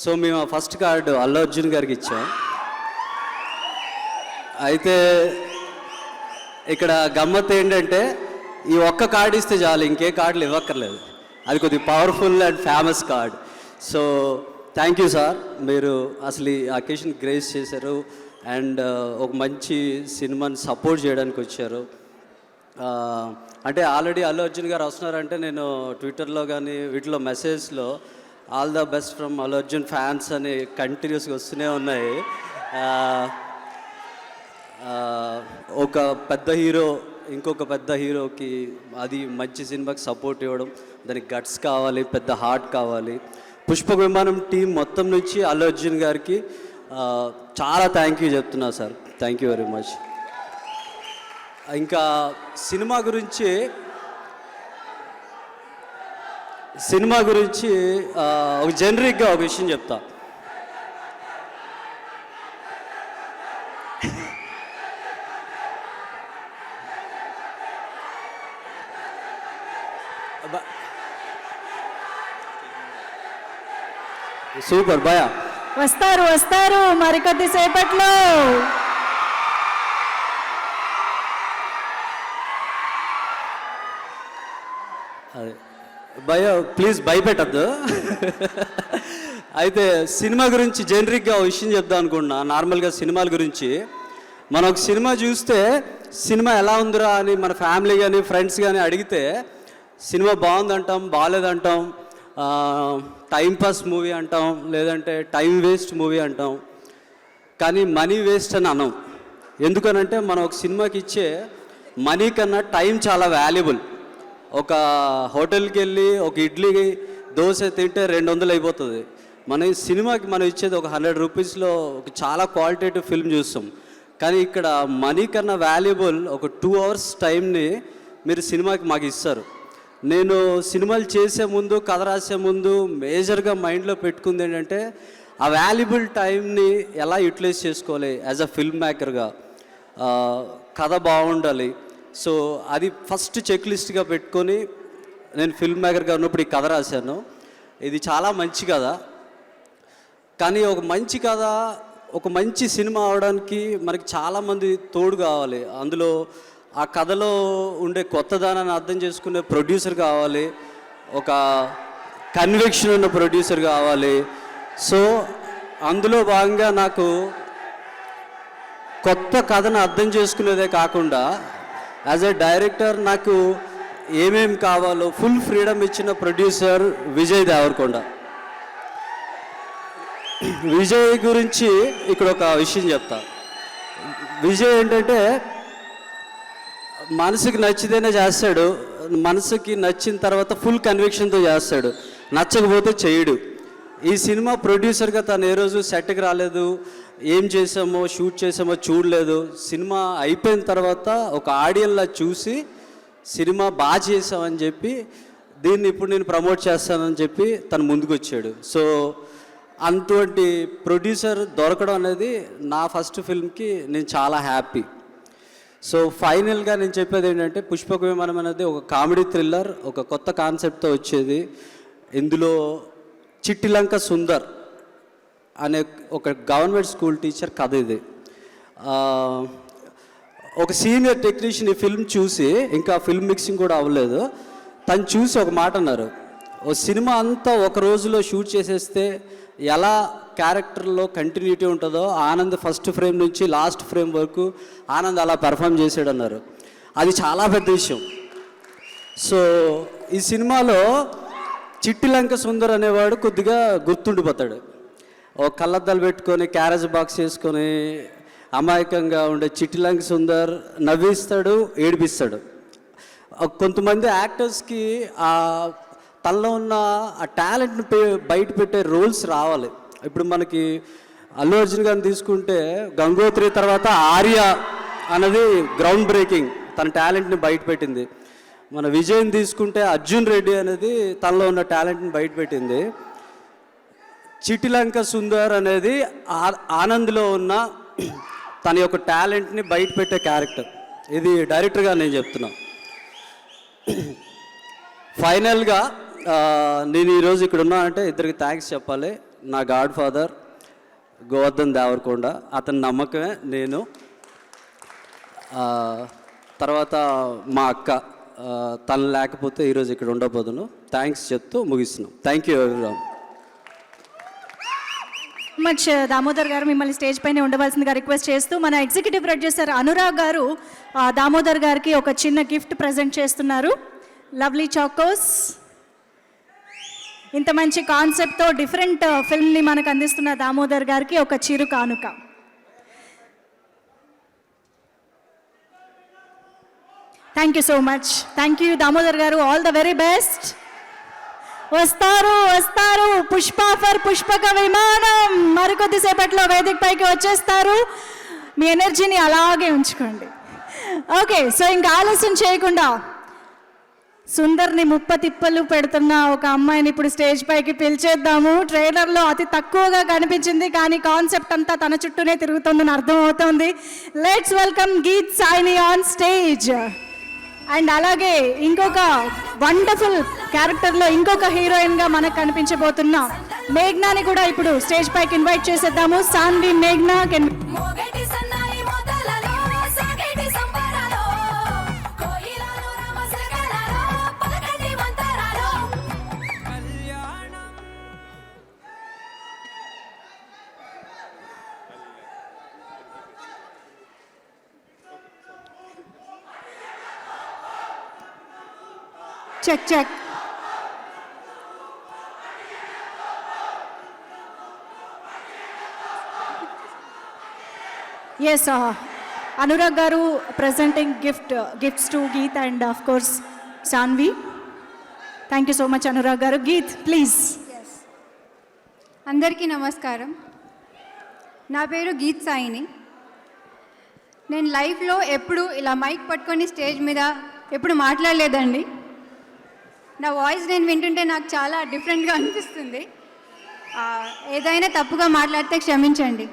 సో మేము ఆ ఫస్ట్ కార్డు అల్లు అర్జున్ గారికి ఇచ్చాం. అయితే ఇక్కడ గమ్మత్ ఏంటంటే ఈ ఒక్క కార్డు ఇస్తే చాలు, ఇంకే కార్డులు ఇవ్వక్కర్లేదు. అది కొద్దిగా powerful and famous card. So thank you sir, మీరు అసలు ఈ అకేషన్ గ్రేస్ చేశారు అండ్ ఒక మంచి సినిమాని సపోర్ట్ చేయడానికి వచ్చారు. అంటే ఆల్రెడీ అల్లు అర్జున్ గారు వస్తున్నారంటే నేను ట్విట్టర్లో కానీ వీటిలో మెసేజ్లో all the best from Allu Arjun fans అని కంటిన్యూస్గా వస్తూనే ఉన్నాయి. ఒక పెద్ద హీరో ఇంకొక పెద్ద హీరోకి అది మంచి సినిమాకి సపోర్ట్ ఇవ్వడం, దానికి గట్స్ కావాలి, పెద్ద హార్ట్ కావాలి. పుష్పక విమానం టీం మొత్తం నుంచి అల్లు అర్జున్ గారికి చాలా థ్యాంక్ యూ చెప్తున్నా sir. Thank you very much. ఇంకా సినిమా గురించి ఒక జనరిక్గా ఒక విషయం చెప్తా. సూపర్ భయ వస్తారు మరికొద్ది సేపట్లో. అదే భయ ప్లీజ్ భయపెట్టద్దు. అయితే సినిమా గురించి జనరిక్గా ఒక విషయం చెప్దాం అనుకుంటున్నా. నార్మల్గా సినిమాల గురించి మనం ఒక సినిమా చూస్తే సినిమా ఎలా ఉందిరా అని మన ఫ్యామిలీ కానీ ఫ్రెండ్స్ కానీ అడిగితే సినిమా బాగుందంటాం, బాగాలేదంటాం, టైంపాస్ మూవీ అంటాం, లేదంటే టైం వేస్ట్ మూవీ అంటాం. కానీ మనీ వేస్ట్ అని అనం. ఎందుకనంటే మనం ఒక సినిమాకి ఇచ్చే మనీ కన్నా టైం చాలా వాల్యుబుల్. ఒక హోటల్కి వెళ్ళి ఒక ఇడ్లీ దోశ తింటే 200 అయిపోతుంది. మన సినిమాకి మనం ఇచ్చేది ఒక 100 రూపీస్లో ఒక చాలా క్వాలిటేటివ్ ఫిల్మ్ చూస్తాం. కానీ ఇక్కడ మనీ కన్నా వాల్యుబుల్ ఒక 2 అవర్స్ టైంని మీరు సినిమాకి మాకు ఇస్తారు. నేను సినిమాలు చేసే ముందు, కథ రాసే ముందు మేజర్గా మైండ్లో పెట్టుకుంది ఏంటంటే ఆ వాల్యుబుల్ టైంని ఎలా యూటిలైజ్ చేసుకోవాలి యాజ్ అ ఫిల్మ్ మేకర్గా. కథ బాగుండాలి. సో అది ఫస్ట్ చెక్ లిస్ట్గా పెట్టుకొని నేను ఫిల్మ్ మేకర్గా ఉన్నప్పుడు ఈ కథ రాశాను. ఇది చాలా మంచి కథ. కానీ ఒక మంచి కథ, ఒక మంచి సినిమా అవడానికి మనకి చాలామంది తోడు కావాలి. అందులో ఆ కథలో ఉండే కొత్తదనాన్ని అర్థం చేసుకునే ప్రొడ్యూసర్ కావాలి, ఒక కన్విక్షన్ ఉన్న ప్రొడ్యూసర్ కావాలి. సో అందులో భాగంగా నాకు కొత్త కథను అర్థం చేసుకునేదే కాకుండా యాజ్ ఎ డైరెక్టర్ నాకు ఏమేమి కావాలో ఫుల్ ఫ్రీడమ్ ఇచ్చిన ప్రొడ్యూసర్ విజయ్ దేవరకొండ. విజయ్ గురించి ఇక్కడ ఒక విషయం చెప్తా. విజయ్ ఏంటంటే మనసుకి నచ్చితేనే చేస్తాడు, మనసుకి నచ్చిన తర్వాత ఫుల్ కన్విక్షన్తో చేస్తాడు, నచ్చకపోతే చేయడు. ఈ సినిమా ప్రొడ్యూసర్గా తను ఏ రోజు సెట్కి రాలేదు, ఏం చేసామో షూట్ చేసామో చూడలేదు. సినిమా అయిపోయిన తర్వాత ఒక ఆడియన్లా చూసి సినిమా బాగా చేసామని చెప్పి దీన్ని ఇప్పుడు నేను ప్రమోట్ చేస్తానని చెప్పి తను ముందుకు వచ్చాడు. సో అటువంటి ప్రొడ్యూసర్ దొరకడం అనేది నా ఫస్ట్ ఫిల్మ్కి నేను చాలా హ్యాపీ. సో ఫైనల్గా నేను చెప్పేది ఏంటంటే పుష్పక విమానం అనేది ఒక కామెడీ థ్రిల్లర్, ఒక కొత్త కాన్సెప్ట్తో వచ్చేది. ఇందులో చిట్టిలంక సుందర్ అనే ఒక గవర్నమెంట్ స్కూల్ టీచర్ కథ ఇది. ఒక సీనియర్ టెక్నీషియన్ ఈ ఫిల్మ్ చూసి, ఇంకా ఫిల్మ్ మిక్సింగ్ కూడా అవ్వలేదు, తను చూసి ఒక మాట అన్నారు, ఓ సినిమా అంతా ఒక రోజులో షూట్ చేసేస్తే ఎలా క్యారెక్టర్లో కంటిన్యూటీ ఉంటుందో ఆనంద్ ఫస్ట్ ఫ్రేమ్ నుంచి లాస్ట్ ఫ్రేమ్ వరకు ఆనంద్ అలా పెర్ఫామ్ చేసాడు అన్నారు. అది చాలా పెద్ద విషయం. సో ఈ సినిమాలో చిట్టిలంక సుందర్ అనేవాడు కొద్దిగా గుర్తుండిపోతాడు. ఒక కళ్ళద్దాలు పెట్టుకొని క్యారేజ్ బాక్స్ వేసుకొని అమాయకంగా ఉండే చిట్టిలంక సుందర్ నవ్విస్తాడు, ఏడిపిస్తాడు. కొంతమంది యాక్టర్స్కి ఆ తనలో ఉన్న ఆ టాలెంట్ని బయట పెట్టే రోల్స్ రావాలి. ఇప్పుడు మనకి అల్లు అర్జున్ గారిని తీసుకుంటే గంగోత్రి తర్వాత ఆర్య అన్నది గ్రౌండ్ బ్రేకింగ్, తన టాలెంట్ని బయట పెట్టింది. మన విజయ్ని తీసుకుంటే అర్జున్ రెడ్డి అనేది తనలో ఉన్న టాలెంట్ని బయట పెట్టింది. చిట్టిలంక సుందర్ అనేది ఆనంద్లో ఉన్న తన యొక్క టాలెంట్ని బయట పెట్టే క్యారెక్టర్. ఇది డైరెక్టర్గా నేను చెప్తున్నా. ఫైనల్గా నేను ఈరోజు ఇక్కడ ఉన్నానంటే ఇద్దరికి థ్యాంక్స్ చెప్పాలి. నా గాడ్ ఫాదర్ గోవర్ధన్ దేవరకొండ, అతని నమ్మకమే నేను. తర్వాత మా అక్క, తను లేకపోతే ఈరోజు ఇక్కడ ఉండబోదును. థ్యాంక్స్ చెప్తూ ముగిస్తున్నాం. Thank you everyone. Much Damodar garu. మిమ్మల్ని స్టేజ్ పైన ఉండవలసిందిగా రిక్వెస్ట్ చేస్తూ మన ఎగ్జిక్యూటివ్ ప్రొడ్యూసర్ అనురాగ్ గారు దామోదర్ గారికి ఒక చిన్న గిఫ్ట్ ప్రజెంట్ చేస్తున్నారు. Lovely Chocos. ఇంత మంచి కాన్సెప్ట్తో డిఫరెంట్ ఫిల్మ్ని మనకు అందిస్తున్న దామోదర్ గారికి ఒక చిరు కానుక. Thank you so much. Thank you Damodar garu. All the very best. వస్తారు పుష్ప ఫర్ పుష్పక విమానం మరికొద్దిసేపట్లో వేదిక పైకి వచ్చేస్తారు. మీ ఎనర్జీని అలాగే ఉంచుకోండి. ఓకే, సో ఇంకా ఆలస్యం చేయకుండా సుందర్ని ముప్పతిప్పలు పెడుతున్న ఒక అమ్మాయిని ఇప్పుడు స్టేజ్ పైకి పిలిచేద్దాము. ట్రైలర్లో అతి తక్కువగా కనిపించింది, కానీ కాన్సెప్ట్ అంతా తన చుట్టూనే తిరుగుతుందని అర్థం అవుతుంది. Let's welcome Geet Saini on stage. And అలాగే ఇంకొక వండర్ఫుల్ క్యారెక్టర్లో ఇంకొక హీరోయిన్గా మనకు కనిపించబోతున్న మేఘ్నాని కూడా ఇప్పుడు స్టేజ్ పైకి ఇన్వైట్ చేసేద్దాము. సాన్వి మేఘ్నా can check. Yes, Anurag garu presenting gifts to Geeth and of course Saanvi. Thank you so much Anurag garu. Geeth please. అందరికీ నమస్కారం. నా పేరు గీత్ సాయిని. నేను లైఫ్లో ఎప్పుడు ఇలా మైక్ పట్టుకొని స్టేజ్ మీద ఎప్పుడు మాట్లాడలేదండి. నా వాయిస్ నేను వింటుంటే నాకు చాలా డిఫరెంట్గా అనిపిస్తుంది. ఏదైనా తప్పుగా మాట్లాడితే క్షమించండి.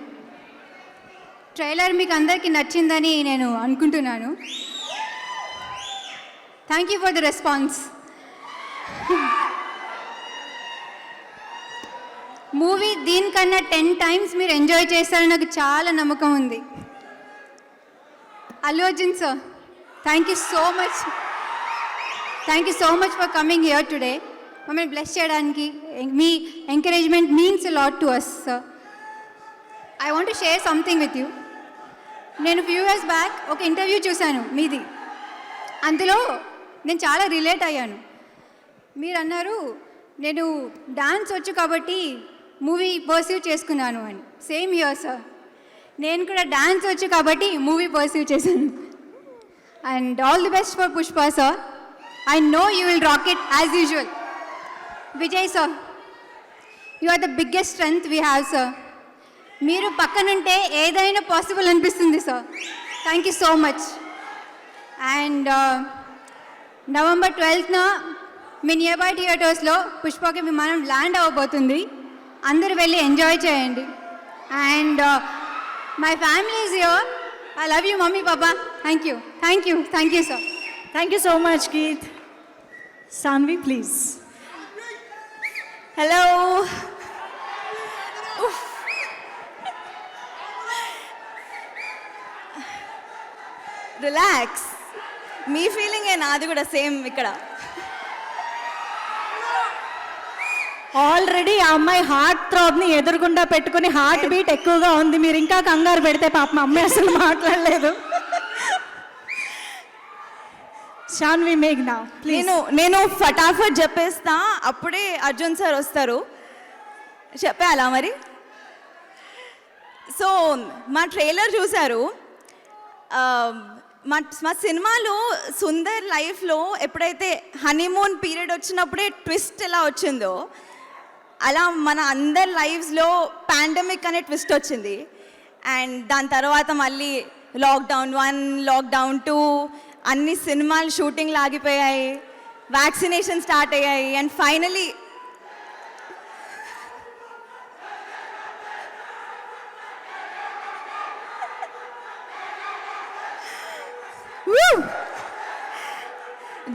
ట్రైలర్ మీకు అందరికీ నచ్చిందని నేను అనుకుంటున్నాను. Thank you for the response. Movie దీనికన్నా 10 times మీరు ఎంజాయ్ చేస్తారని నాకు చాలా నమ్మకం ఉంది. Allu Arjun sir, thank you so much. Thank you so much for coming here today. మమ్మల్ని బ్లెస్ చేయడానికి మీ encouragement means a lot to us sir. I want to share something with you. నేను ఫ్యూ ఇయర్స్ బ్యాక్ ఒక interview చూశాను మీది. అందులో నేను చాలా రిలేట్ అయ్యాను. మీరు అన్నారు నేను డాన్స్ వచ్చు కాబట్టి మూవీ పర్సీవ్ చేసుకున్నాను అని. సేమ్ హియర్ సార్, నేను కూడా డాన్స్ వచ్చు కాబట్టి మూవీ పర్సీవ్ చేశాను. And all the best for Pushpa sir. I know you will rock it as usual. Vijay sir, you are the biggest strength we have sir. మీరు పక్కనుంటే ఏదైనా పాసిబుల్ అనిపిస్తుంది sir. Thank you so much. And November 12th మీ near by థియేటర్స్లో పుష్పకి Vimanam land అవ్వబోతుంది. అందరూ వెళ్ళి ఎంజాయ్ చేయండి. And my family is here. I love you mummy papa. Thank you sir. Thank you so much Geeth. Saanvi please. Hello. Relax. మీ ఫీలింగే నాది కూడా సేమ్ ఇక్కడ. ఆల్రెడీ ఆ అమ్మాయి హార్ట్ థ్రాబ్ని ఎదురుగుండా పెట్టుకుని హార్ట్ బీట్ ఎక్కువగా ఉంది. మీరు ఇంకా కంగారు పెడితే పాపం అమ్మాయి అసలు మాట్లాడలేదు. శాన్వి మేఘ్నా ప్లీజ్. నేను ఫటాఫట్ చెప్పేస్తా, అప్పుడే అర్జున్ సార్ వస్తారు. చెప్పాలా మరి? సో మా ట్రైలర్ చూశారు. మా సినిమాలో సుందర్ లైఫ్లో ఎప్పుడైతే హనీమూన్ పీరియడ్ వచ్చినప్పుడే ట్విస్ట్ ఎలా వచ్చిందో, అలా మన అందరి లైఫ్స్లో పాండమిక్ అనే ట్విస్ట్ వచ్చింది. అండ్ దాని తర్వాత మళ్ళీ లాక్డౌన్ 1, లాక్డౌన్ 2, అన్ని సినిమాలు షూటింగ్లు ఆగిపోయాయి, వ్యాక్సినేషన్ స్టార్ట్ అయ్యాయి. అండ్ ఫైనలీ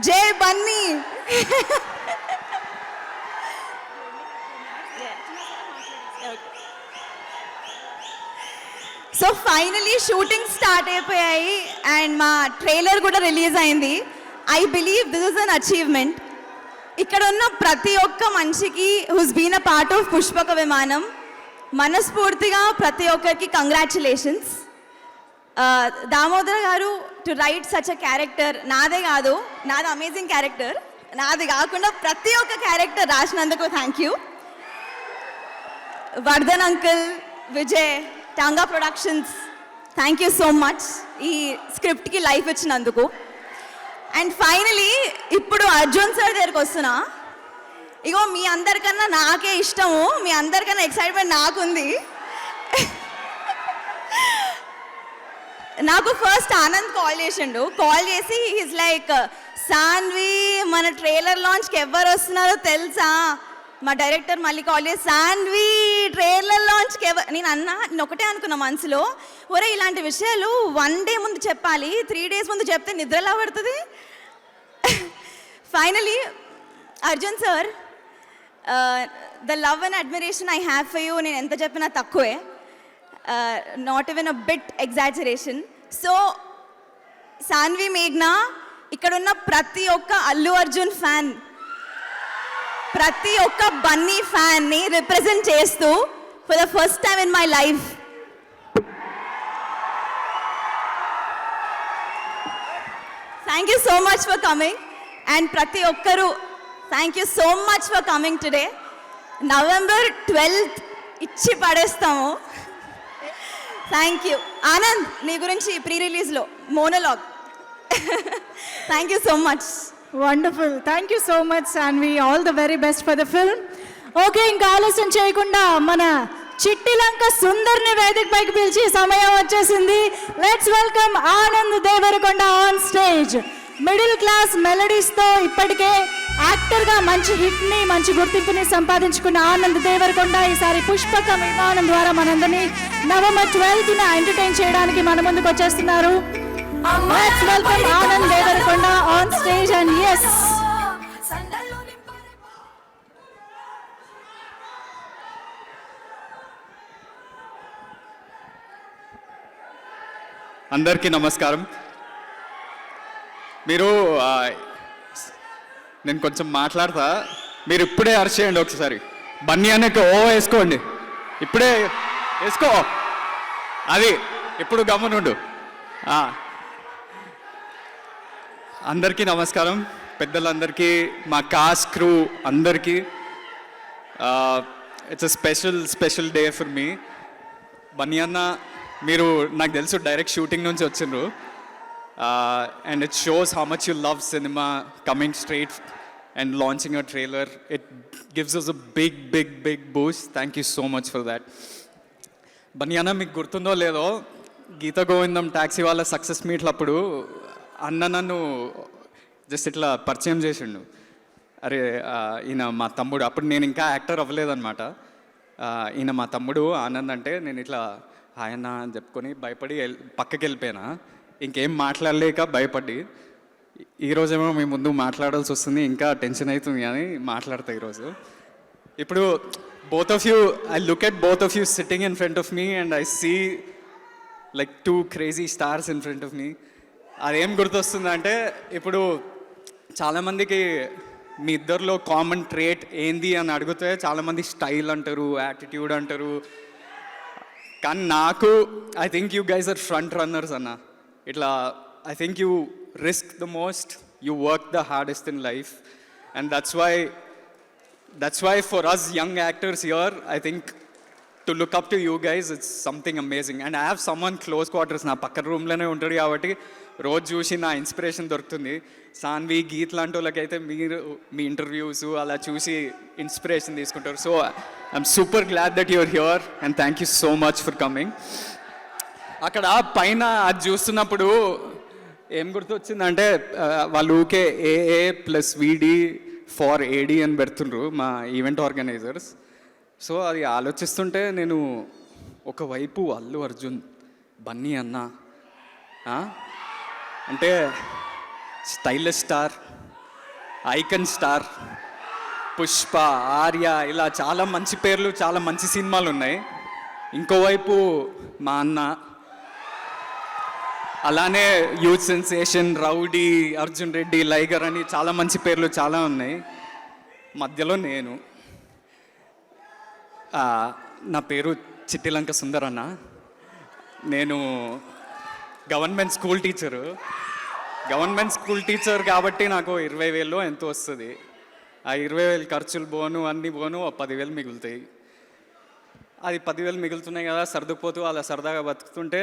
జై Bunny. So finally shooting start అయిపోయాయి అండ్ మా ట్రైలర్ కూడా రిలీజ్ అయింది. I believe this is an achievement. ఇక్కడ ఉన్న ప్రతి ఒక్క మనిషికి who's been a part of Pushpaka Vimanam మనస్ఫూర్తిగా ప్రతి ఒక్కరికి congratulations. Damodar garu to write such a character, నాదే కాదు, నాది అమేజింగ్ క్యారెక్టర్, నాది కాకుండా ప్రతి ఒక్క క్యారెక్టర్ రాసినందుకు thank you. Vardhan uncle, Vijay, Tanga productions, thank you so much ఈ స్క్రిప్ట్కి లైఫ్ ఇచ్చినందుకు. అండ్ ఫైనలీ ఇప్పుడు అర్జున్ సార్ దగ్గరికి వస్తున్నా. ఇగో మీ అందరికన్నా నాకే ఇష్టము, మీ అందరికన్నా ఎక్సైట్మెంట్ నాకుంది. నాకు ఫస్ట్ ఆనంద్ కాల్ చేసిండు. కాల్ చేసి ఈజ్ లైక్, సాన్వి మన ట్రైలర్ లాంచ్కి ఎవరు వస్తున్నారో తెలుసా? మా డైరెక్టర్ మళ్ళీ కాల్ చేసి, సాన్వి ట్రైలర్ లాంచ్కి నేను ఒకటే అనుకున్నా మనసులో, ఒరే ఇలాంటి విషయాలు 1 day ముందు చెప్పాలి, 3 days ముందు చెప్తే నిద్ర ఎలా పడుతుంది. Finally Arjun sir, the love and admiration I have for you నేను ఎంత చెప్పినా తక్కువే, not even a bit exaggeration. So Saanvi, మేఘ్నా, ఇక్కడున్న ప్రతి ఒక్క అల్లు అర్జున్ ఫ్యాన్, ప్రతి ఒక్క బన్నీ ఫ్యాన్ని రిప్రజెంట్ చేస్తూ for the first time in my life thank you so much for coming. And ప్రతి ఒక్కరూ thank you so much for coming today. November 12th ఇచ్చి పడేస్తాము. Thank you. ఆనంద్, నీ గురించి ప్రీ రిలీజ్లో monologue. Thank you so much. Wonderful. Thank you so much Saanvi. All the very best for the film. Okay, ఇంకా ఆలస్యం చేయకుండా మన చిట్టిలంక సుందర్ని వేదిక పైకి పిలిచి సమయం వచ్చేసింది. Let's welcome Anand Devarakonda on stage. Middle class మెలడీస్తో ఇప్పటికే యాక్టర్గా మంచి హిట్ని, మంచి గుర్తింపుని సంపాదించుకున్న ఆనంద్ దేవరకొండ ఈసారి పుష్పక విమానం ద్వారా మనందరినీ November 12th ఎంటర్టైన్ చేయడానికి మన ముందుకు వచ్చేస్తున్నారు. Let's welcome Anand Devarakonda on stage. And yes, అందరికీ నమస్కారం. నేను కొంచెం మాట్లాడతా, మీరు ఇప్పుడే అరిచేయండి ఒకసారి. బన్నీ అన్నకి ఓ వేసుకోండి, ఇప్పుడే వేసుకో, అది ఇప్పుడు గమనుండు. అందరికీ నమస్కారం, పెద్దలందరికీ, మా కాస్ట్ క్రూ అందరికీ. It's a special day for me. Bunny అన్న, మీరు నాకు తెలుసు డైరెక్ట్ షూటింగ్ నుంచి వచ్చిండ్రు. And it shows how much you love cinema, coming straight and launching a trailer. It gives us a big boost. Thank you so much for that. బనియానా, మీకు గుర్తుందో లేదో, గీత గోవిందం taxi వాళ్ళ సక్సెస్ మీట్లప్పుడు అన్న నన్ను జస్ట్ ఇట్లా పరిచయం చేసిండు. అరే ఈయన మా తమ్ముడు. అప్పుడు నేను ఇంకా యాక్టర్ అవ్వలేదన్నమాట. ఈయన మా తమ్ముడు ఆనంద్ అంటే నేను ఇట్లా ఆయన అని చెప్పుకొని భయపడి పక్కకి వెళ్ళిపోయినా, ఇంకేం మాట్లాడలేక భయపడి. ఈరోజేమో మీ ముందు మాట్లాడాల్సి వస్తుంది, ఇంకా టెన్షన్ అవుతుంది అని మాట్లాడతా ఈరోజు. ఇప్పుడు both of you, I look at both of you sitting in front of me and I see like 2 crazy stars in front of me. అదేం గుర్తొస్తుందంటే, ఇప్పుడు చాలామందికి మీ ఇద్దరిలో కామన్ ట్రేట్ ఏంది అని అడిగితే చాలామంది స్టైల్ అంటారు, యాటిట్యూడ్ అంటారు. కానీ నాకు I think you guys are front runners అన్న. ఇట్లా I think you risk the most, you work the hardest in life. And that's why for us young actors here, I think to look up to you guys, it's something amazing. And I have someone close quarters, నా పక్క రూమ్లోనే ఉంటుంది కాబట్టి రోజు చూసి నా inspiration దొరుకుతుంది. సాన్వి, గీత్ లాంటి వాళ్ళకైతే మీరు మీ ఇంటర్వ్యూస్ అలా చూసి ఇన్స్పిరేషన్ తీసుకుంటారు. So I'm super glad that your here and thank you so much for coming. అక్కడ పైన అది చూస్తున్నప్పుడు ఏం గుర్తొచ్చిందంటే, వాళ్ళు ఊకే AA + VD ఫార్ AD అని పెడుతుండ్రు మా ఈవెంట్ ఆర్గనైజర్స్. సో అది ఆలోచిస్తుంటే నేను ఒకవైపు అల్లు అర్జున్, బన్నీ అన్న అంటే stylish star, icon star, Pushpa, Arya, ఇలా చాలా మంచి పేర్లు, చాలా మంచి సినిమాలు ఉన్నాయి. ఇంకోవైపు మా అన్న, అలానే youth sensation, rowdy, Arjun Reddy, Liger అని చాలా మంచి పేర్లు చాలా ఉన్నాయి. మధ్యలో నేను నా పేరు చిట్టిలంక సుందర్ అన్న. నేను గవర్నమెంట్ స్కూల్ టీచర్ కాబట్టి నాకు 20,000 ఎంతో వస్తుంది. ఆ 20,000 ఖర్చులు పోను అన్నీ పోను 10,000 మిగులుతాయి. అది 10,000 మిగులుతున్నాయి కదా, సర్దుకుపోతూ అలా సరదాగా బతుకుతుంటే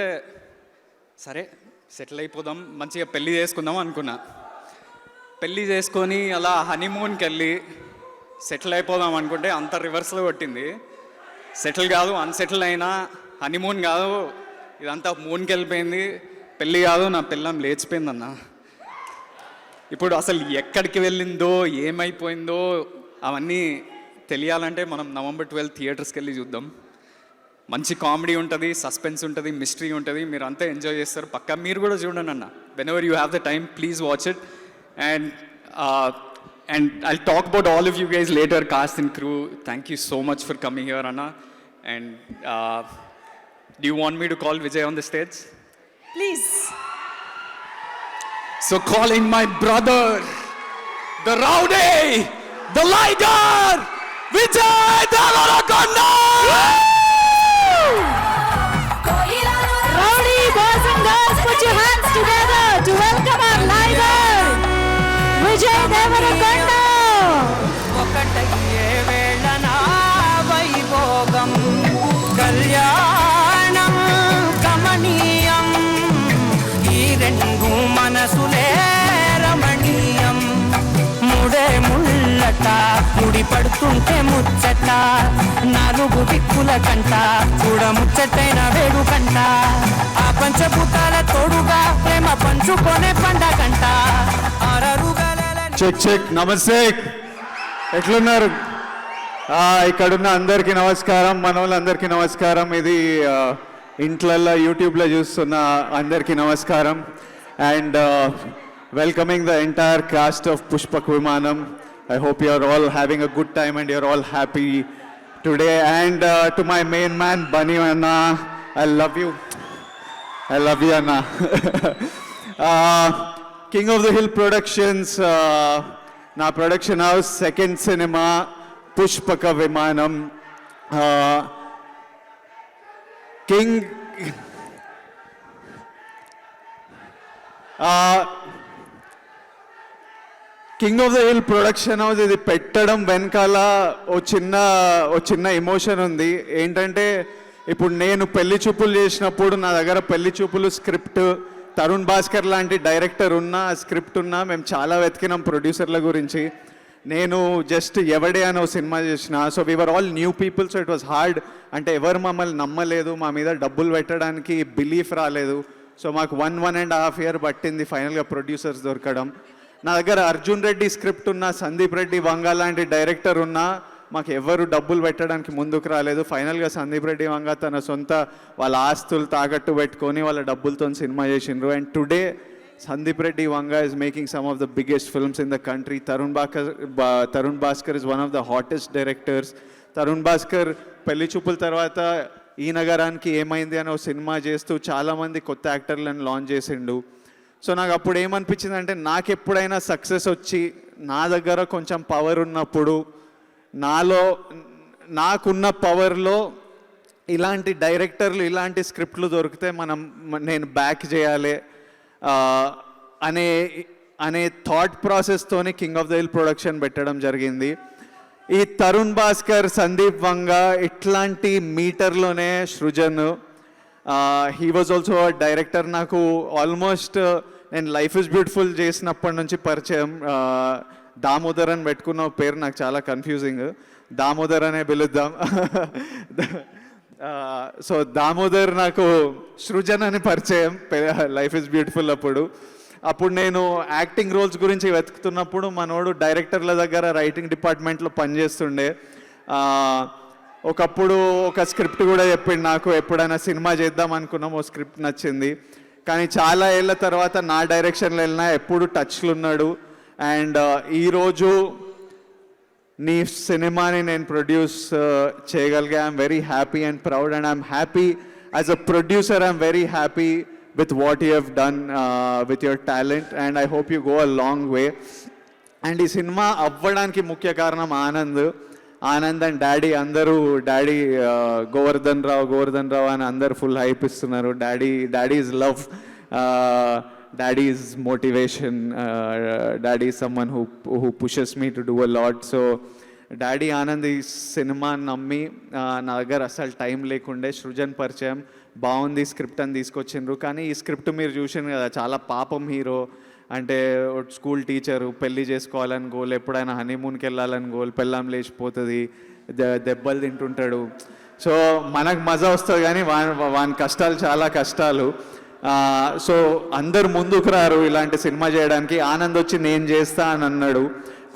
సరే సెటిల్ అయిపోదాం, మంచిగా పెళ్ళి చేసుకుందాం అనుకున్నా. పెళ్ళి చేసుకొని అలా హనీమూన్కి వెళ్ళి సెటిల్ అయిపోదాం అనుకుంటే అంత రివర్స్లో కొట్టింది. సెటిల్ కాదు, అన్సెటిల్ అయినా, హనీమూన్ కాదు, ఇదంతా మూన్కి వెళ్ళిపోయింది. పెళ్ళి కాదు, నా పిల్లం లేచిపోయిందన్న. ఇప్పుడు అసలు ఎక్కడికి వెళ్ళిందో ఏమైపోయిందో అవన్నీ తెలియాలంటే మనం November 12 థియేటర్స్కి వెళ్ళి చూద్దాం. మంచి కామెడీ ఉంటుంది, సస్పెన్స్ ఉంటుంది, మిస్టరీ ఉంటుంది. మీరు అంతా ఎంజాయ్ చేస్తారు పక్కా. మీరు కూడా చూడండి అన్న. Whenever you have the time please watch it. And I'll talk about all of you guys later, cast and crew. Thank you so much for coming here, Anna. And do you want me to call Vijay on the stage? Please. So calling my brother, the rowdy, the lighter, Vijay Devarakonda! Rowdy boys and girls, put your hands together to welcome our lighter, Vijay Devarakonda. ఒకటయ్యే వేళన Vaibhogam కళ్యాణం కమనీయం ఈ రెండు మనసులే రమణీయం ముడే ముళ్ళట ముడి పడుతుంటే ముచ్చట నాలుగు దిక్కుల కంట చూడ ముచ్చటైన వేడుకంట ఆ పంచభూతాల తోడుగా ప్రేమ పంచుకొనే పండగంట అరరుగల చెక్ నమస్తే, ఎట్లున్నారు? ఇక్కడున్న అందరికీ నమస్కారం, మన వాళ్ళందరికీ నమస్కారం. ఇది ఇంట్లల్లో యూట్యూబ్లో చూస్తున్న అందరికీ నమస్కారం. And welcoming the entire cost of Pushpak విమానం. I hope you are all having a good time and you are all happy today. And to my main man Bunny Anna, I love you Anna. King of the Hill Productions, na production house, second cinema, Pushpaka Vimanam. King of the hill production house ఇది పెట్టడం వెనకాల ఓ చిన్న emotion ఉంది. ఏంటంటే ఇప్పుడు నేను పెళ్లి చూపులు చేసినప్పుడు నా దగ్గర పెళ్లి చూపులు స్క్రిప్ట్, తరుణ్ భాస్కర్ లాంటి డైరెక్టర్ ఉన్న స్క్రిప్ట్ ఉన్నా మేము చాలా వెతికినాం ప్రొడ్యూసర్ల గురించి. నేను జస్ట్ ఎవడే అని ఒక సినిమా చేసిన. So we're all new people, so it was hard. అంటే ఎవరు మమ్మల్ని నమ్మలేదు, మా మీద డబ్బులు పెట్టడానికి బిలీఫ్ రాలేదు. సో మాకు 1.5 year పట్టింది ఫైనల్గా ప్రొడ్యూసర్స్ దొరకడం. నా దగ్గర అర్జున్ రెడ్డి స్క్రిప్ట్ ఉన్న, సందీప్ రెడ్డి వంగ లాంటి డైరెక్టర్ ఉన్నా మాకు ఎవరు డబ్బులు పెట్టడానికి ముందుకు రాలేదు. ఫైనల్గా సందీప్ రెడ్డి వంగ తన సొంత వాళ్ళ ఆస్తులు తాకట్టు పెట్టుకొని వాళ్ళ డబ్బులతో సినిమా చేసిండ్రు. And today Sandeep Reddy Vanga is making some of the biggest films in the country. Tarun Bhaskar is one of the hottest directors. Tarun Bhaskar పెళ్లి చూపుల తర్వాత ఈ నగరానికి ఏమైంది అని ఒక సినిమా చేస్తూ చాలామంది కొత్త యాక్టర్లను లాంచ్ చేసిండు. సో నాకు అప్పుడు ఏమనిపించింది అంటే, నాకు ఎప్పుడైనా సక్సెస్ వచ్చి నా దగ్గర కొంచెం పవర్ ఉన్నప్పుడు, నాకున్న పవర్లో ఇలాంటి డైరెక్టర్లు ఇలాంటి స్క్రిప్ట్లు దొరికితే నేను బ్యాక్ చేయాలి అనే థాట్ ప్రాసెస్తోనే king of the hill production పెట్టడం జరిగింది. ఈ తరుణ్ భాస్కర్, సందీప్ వంగ ఇట్లాంటి మీటర్లోనే Srujan, he was also director. నాకు ఆల్మోస్ట్ నేను లైఫ్ ఇస్ బ్యూటిఫుల్ చేసినప్పటి నుంచి పరిచయం. దామోదర్ అని పెట్టుకున్న పేరు నాకు చాలా కన్ఫ్యూజింగ్, దామోదర్ అనే పిలుద్దాం. సో దామోదర్ నాకు సృజన్ అని పరిచయం లైఫ్ ఇస్ బ్యూటిఫుల్ అప్పుడు నేను యాక్టింగ్ రోల్స్ గురించి వెతుకుతున్నప్పుడు మనోడు డైరెక్టర్ల దగ్గర రైటింగ్ డిపార్ట్మెంట్లో పనిచేస్తుండే. ఒకప్పుడు ఒక స్క్రిప్ట్ కూడా చెప్పిండు నాకు, ఎప్పుడైనా సినిమా చేద్దాం అనుకున్నాం, ఓ స్క్రిప్ట్ నచ్చింది. కానీ చాలా ఏళ్ళ తర్వాత నా డైరెక్షన్లో వెళ్ళినా ఎప్పుడు టచ్లు ఉన్నాడు. అండ్ ఈరోజు నీ సినిమాని నేను ప్రొడ్యూస్ చేయగలిగా. I'm very happy and proud, and I'm happy as a producer. I'm very happy with what you have done with your talent, and I hope you go a long way. And ఈ cinema అవ్వడానికి ముఖ్య కారణం Anand. Anand and daddy అందరూ గోవర్ధన్ రావు అని అందరు full hype ఇస్తున్నారు. Daddy is love, daddy is motivation, daddy is someone who pushes me to do a lot. So daddy Anand ఈ cinema నమ్మి నా దగ్గర అసలు టైం లేకుండే సృజన్ పరిచయం, బాగుంది స్క్రిప్ట్ అని తీసుకొచ్చిండ్రు. కానీ ఈ స్క్రిప్ట్ మీరు చూసారు కదా, చాలా పాపం హీరో, అంటే స్కూల్ టీచరు, పెళ్ళి చేసుకోవాలని గోల్, ఎప్పుడైనా హనీమూన్కి వెళ్ళాలని గోల్, పెళ్ళాం లేచిపోతుంది, దెబ్బలు తింటుంటాడు. సో మనకు మజా వస్తుంది కానీ వాని కష్టాలు చాలా కష్టాలు. సో అందరు ముందుకు రారు ఇలాంటి సినిమా చేయడానికి. ఆనంద్ వచ్చి నేను చేస్తా అని అన్నాడు.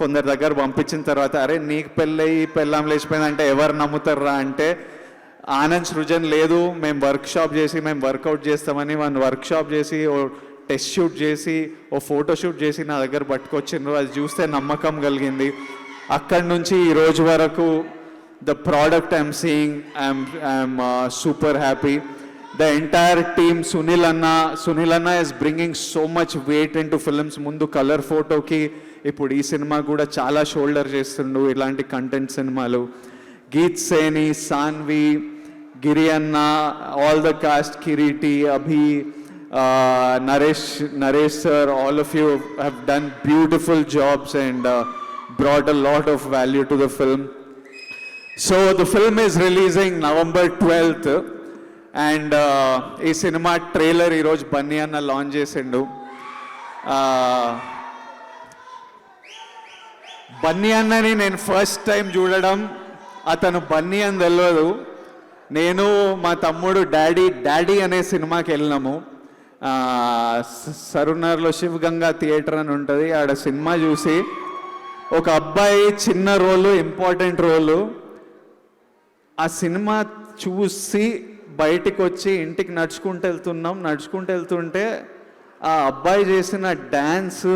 కొందరి దగ్గర పంపించిన తర్వాత అరే నీకు పెళ్ళయి పెళ్ళాం లేచిపోయిందంటే ఎవరు నమ్ముతారా అంటే, ఆనంద్ సృజన్ లేదు మేము వర్క్షాప్ చేసి మేము వర్కౌట్ చేస్తామని వాళ్ళు వర్క్షాప్ చేసి ఓ టెస్ట్ షూట్ చేసి ఓ ఫోటో షూట్ చేసి నా దగ్గర పట్టుకొచ్చిండ్రు. అది చూస్తే నమ్మకం కలిగింది. అక్కడి నుంచి ఈ రోజు వరకు the product I'm seeing, I'm super happy. The entire team, Sunil అన్న is bringing so much weight in to films. ముందు కలర్ ఫోటోకి ఇప్పుడు ఈ సినిమా కూడా చాలా షోల్డర్ చేస్తుండు ఇలాంటి కంటెంట్ సినిమాలు. గీత్ సేని, సాన్వి, గిరి అన్న, all the cast, Kireeti, Abhi, Naresh sir, all of you have done beautiful jobs and brought a lot of value to the film. So the film is releasing November 12th and ఈ cinema trailer ఈరోజు బన్నీ అన్న launch చేసిండు. బన్నీ అన్నని నేను first time చూడడం, అతను బన్నీ అని తెలియదు. నేను మా తమ్ముడు డాడీ అనే సినిమాకి వెళ్ళినాము. సరునర్లో శివగంగా థియేటర్ అని ఉంటుంది, ఆడ సినిమా చూసి ఒక అబ్బాయి చిన్న రోలు, ఇంపార్టెంట్ రోలు, ఆ సినిమా చూసి బయటికి వచ్చి ఇంటికి నడుచుకుంటూ వెళ్తుంటే ఆ అబ్బాయి చేసిన డ్యాన్స్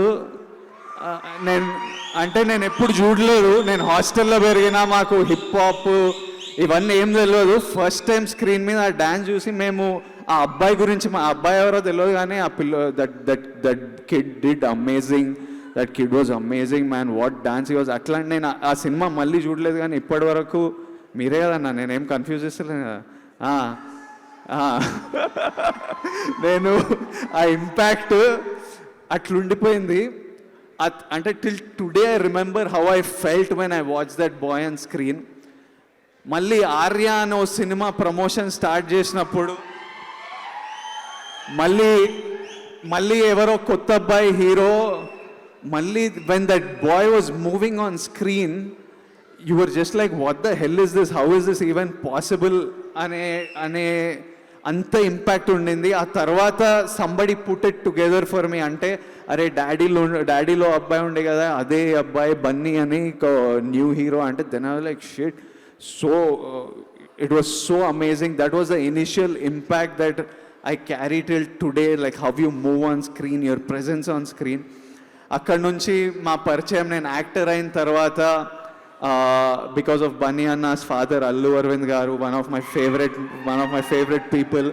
నేను ఎప్పుడు చూడలేదు. నేను హాస్టల్లో పెరిగినా, మాకు హిప్ హాప్ ఇవన్నీ ఏం తెలియదు. ఫస్ట్ టైం స్క్రీన్ మీద ఆ డ్యాన్స్ చూసి మేము ఆ అబ్బాయి గురించి, మా అబ్బాయి ఎవరో తెలియదు కానీ ఆ that kid did amazing, that kid was amazing man, what dance he was. అట్లా నేను ఆ సినిమా మళ్ళీ చూడలేదు కానీ ఇప్పటి వరకు మీరే కదన్నా, నేనేం కన్ఫ్యూజ్ చేస్తలేను కదా. నేను ఆ ఇంపాక్ట్ అట్లుండిపోయింది. అంటే till today I remember how I felt when I watch that boy on screen. మళ్ళీ ఆర్య అనే సినిమా ప్రమోషన్ స్టార్ట్ చేసినప్పుడు మళ్ళీ ఎవరో కొత్త అబ్బాయి హీరో, మళ్ళీ when that boy was moving on screen you were just like what the hell is this, how is this even possible అనే అంత ఇంపాక్ట్ ఉండింది. ఆ తర్వాత somebody put it together for me, అంటే అరే డాడీలో అబ్బాయి ఉండే కదా, అదే అబ్బాయి బన్నీ అని న్యూ హీరో అంటే then I was like shit. So it was so amazing. That was the initial impact that I carry till today, like how you move on screen, your presence on screen. అక్కడ నుంచి మా పరిచయం, నేను actor అయిన తర్వాత because of Bunny అన్నాస్ father Allu Aravind garu, one of my favourite people.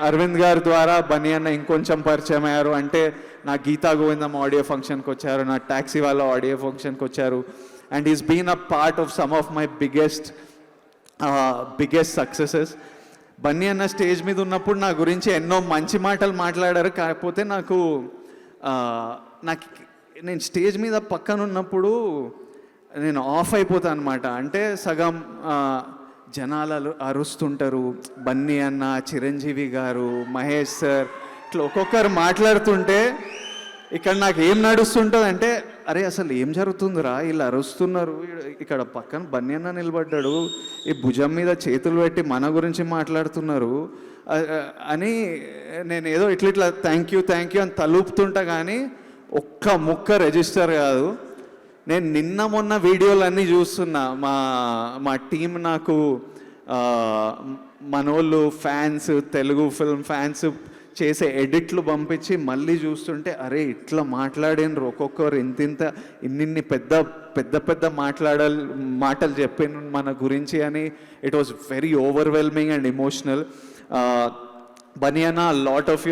Aravind గారి ద్వారా బన్నీ అన్న ఇంకొంచెం పరిచయం అయ్యారు. అంటే నా గీతా గోవిందం ఆడియో ఫంక్షన్కి వచ్చారు, నా ట్యాక్సీ వాళ్ళ ఆడియో ఫంక్షన్కి వచ్చారు. And he's been a part of some of my biggest successes. Bunny అన్న స్టేజ్ మీద ఉన్నప్పుడు నా గురించి ఎన్నో మంచి మాటలు మాట్లాడారు. కాకపోతే నాకు నేను స్టేజ్ మీద పక్కన ఉన్నప్పుడు నేను ఆఫ్ అయిపోతాను అనమాట. అంటే సగం జనాలు అరుస్తుంటారు, బన్నీ అన్న, చిరంజీవి గారు, మహేష్ సార్, ఇట్లా ఒక్కొక్కరు మాట్లాడుతుంటే ఇక్కడ నాకు ఏం నడుస్తుంటుంది అంటే, అరే అసలు ఏం జరుగుతుందిరా, వీళ్ళు అరుస్తున్నారు, ఇక్కడ పక్కన బన్నీ అన్న నిలబడ్డాడు, ఈ భుజం మీద చేతులు పెట్టి మన గురించి మాట్లాడుతున్నారు అని నేను ఏదో ఇట్లా థ్యాంక్ యూ అని తలుపుతుంటా కానీ ఒక్క ముక్క రిజిస్టర్ కాదు. నేను నిన్న మొన్న వీడియోలన్నీ చూస్తున్నా, మా టీం నాకు మనోళ్ళు ఫ్యాన్స్, తెలుగు ఫిల్మ్ ఫ్యాన్స్ చేసే ఎడిట్లు పంపించి మళ్ళీ చూస్తుంటే అరే ఇట్లా మాట్లాడినరు ఒక్కొక్కరు ఇన్ని పెద్ద మాటలు చెప్పిన మన గురించి అని. It was very overwhelming and emotional. Bunny అన్న, lot of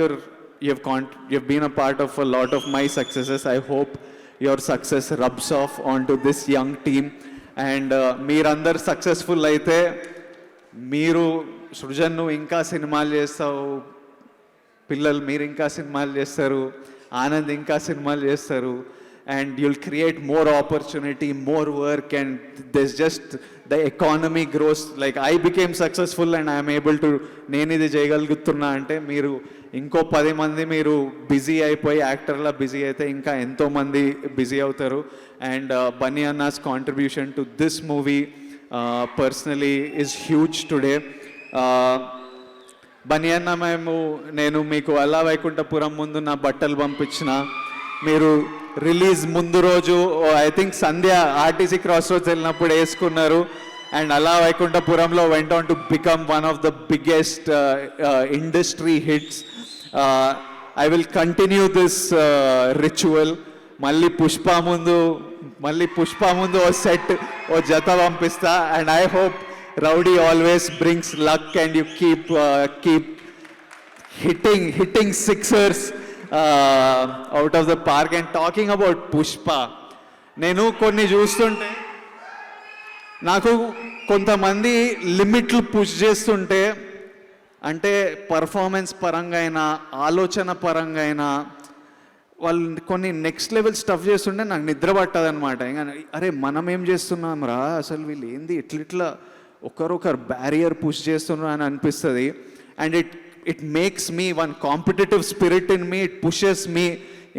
you've been a part of a lot of my successes. I hope your success rubs off onto this young team and మీరందరు సక్సెస్ఫుల్ అయితే మీరు సృజన్ నువ్వు ఇంకా సినిమాలు చేస్తావు, పిల్లలు మీరు ఇంకా సినిమాలు చేస్తారు, ఆనంద్ ఇంకా సినిమాలు చేస్తారు, and you'll create more opportunity, more work, and there's just the economy grows. Like I became successful and I am able to నేను ఇది చేయగలుగుతున్నా అంటే మీరు ఇంకో 10 మంది మీరు బిజీ అయిపోయి యాక్టర్లా బిజీ అయితే ఇంకా ఎంతోమంది బిజీ అవుతారు. అండ్ బన్నీ అన్నాస్ contribution to this movie personally is huge today. Bunny అన్న నేను మీకు అలా వైకుంఠపురం ముందు నా బట్టలు పంపించిన, మీరు రిలీజ్ ముందు రోజు I think Sandhya RTC cross roads వెళ్ళినప్పుడు వేసుకున్నారు. అండ్ అలా వైకుంఠపురంలో went on to become one of the biggest industry hits. I will continue this ritual. మళ్ళీ పుష్ప ముందు ఓ సెట్ ఓ జత పంపిస్తా. And I hope rowdy always brings luck and you keep hitting sixers out of the park. And talking about Pushpa, నేను కొన్ని చూస్తుంటే నాకు కొంతమంది లిమిట్లు పుష్ చేస్తుంటే, అంటే పర్ఫార్మెన్స్ పరంగా అయినా ఆలోచన పరంగా అయినా వాళ్ళు కొన్ని నెక్స్ట్ లెవెల్ స్టఫ్ చేస్తుంటే నాకు నిద్ర పట్టదు అనమాట. ఇంకా అరే మనం ఏం చేస్తున్నాం రా, అసలు వీళ్ళు ఏంది ఇట్లా ఒకరొకరు బ్యారియర్ పుష్ చేస్తున్నారు అని అనిపిస్తుంది. And it makes me one competitive spirit in me, it pushes me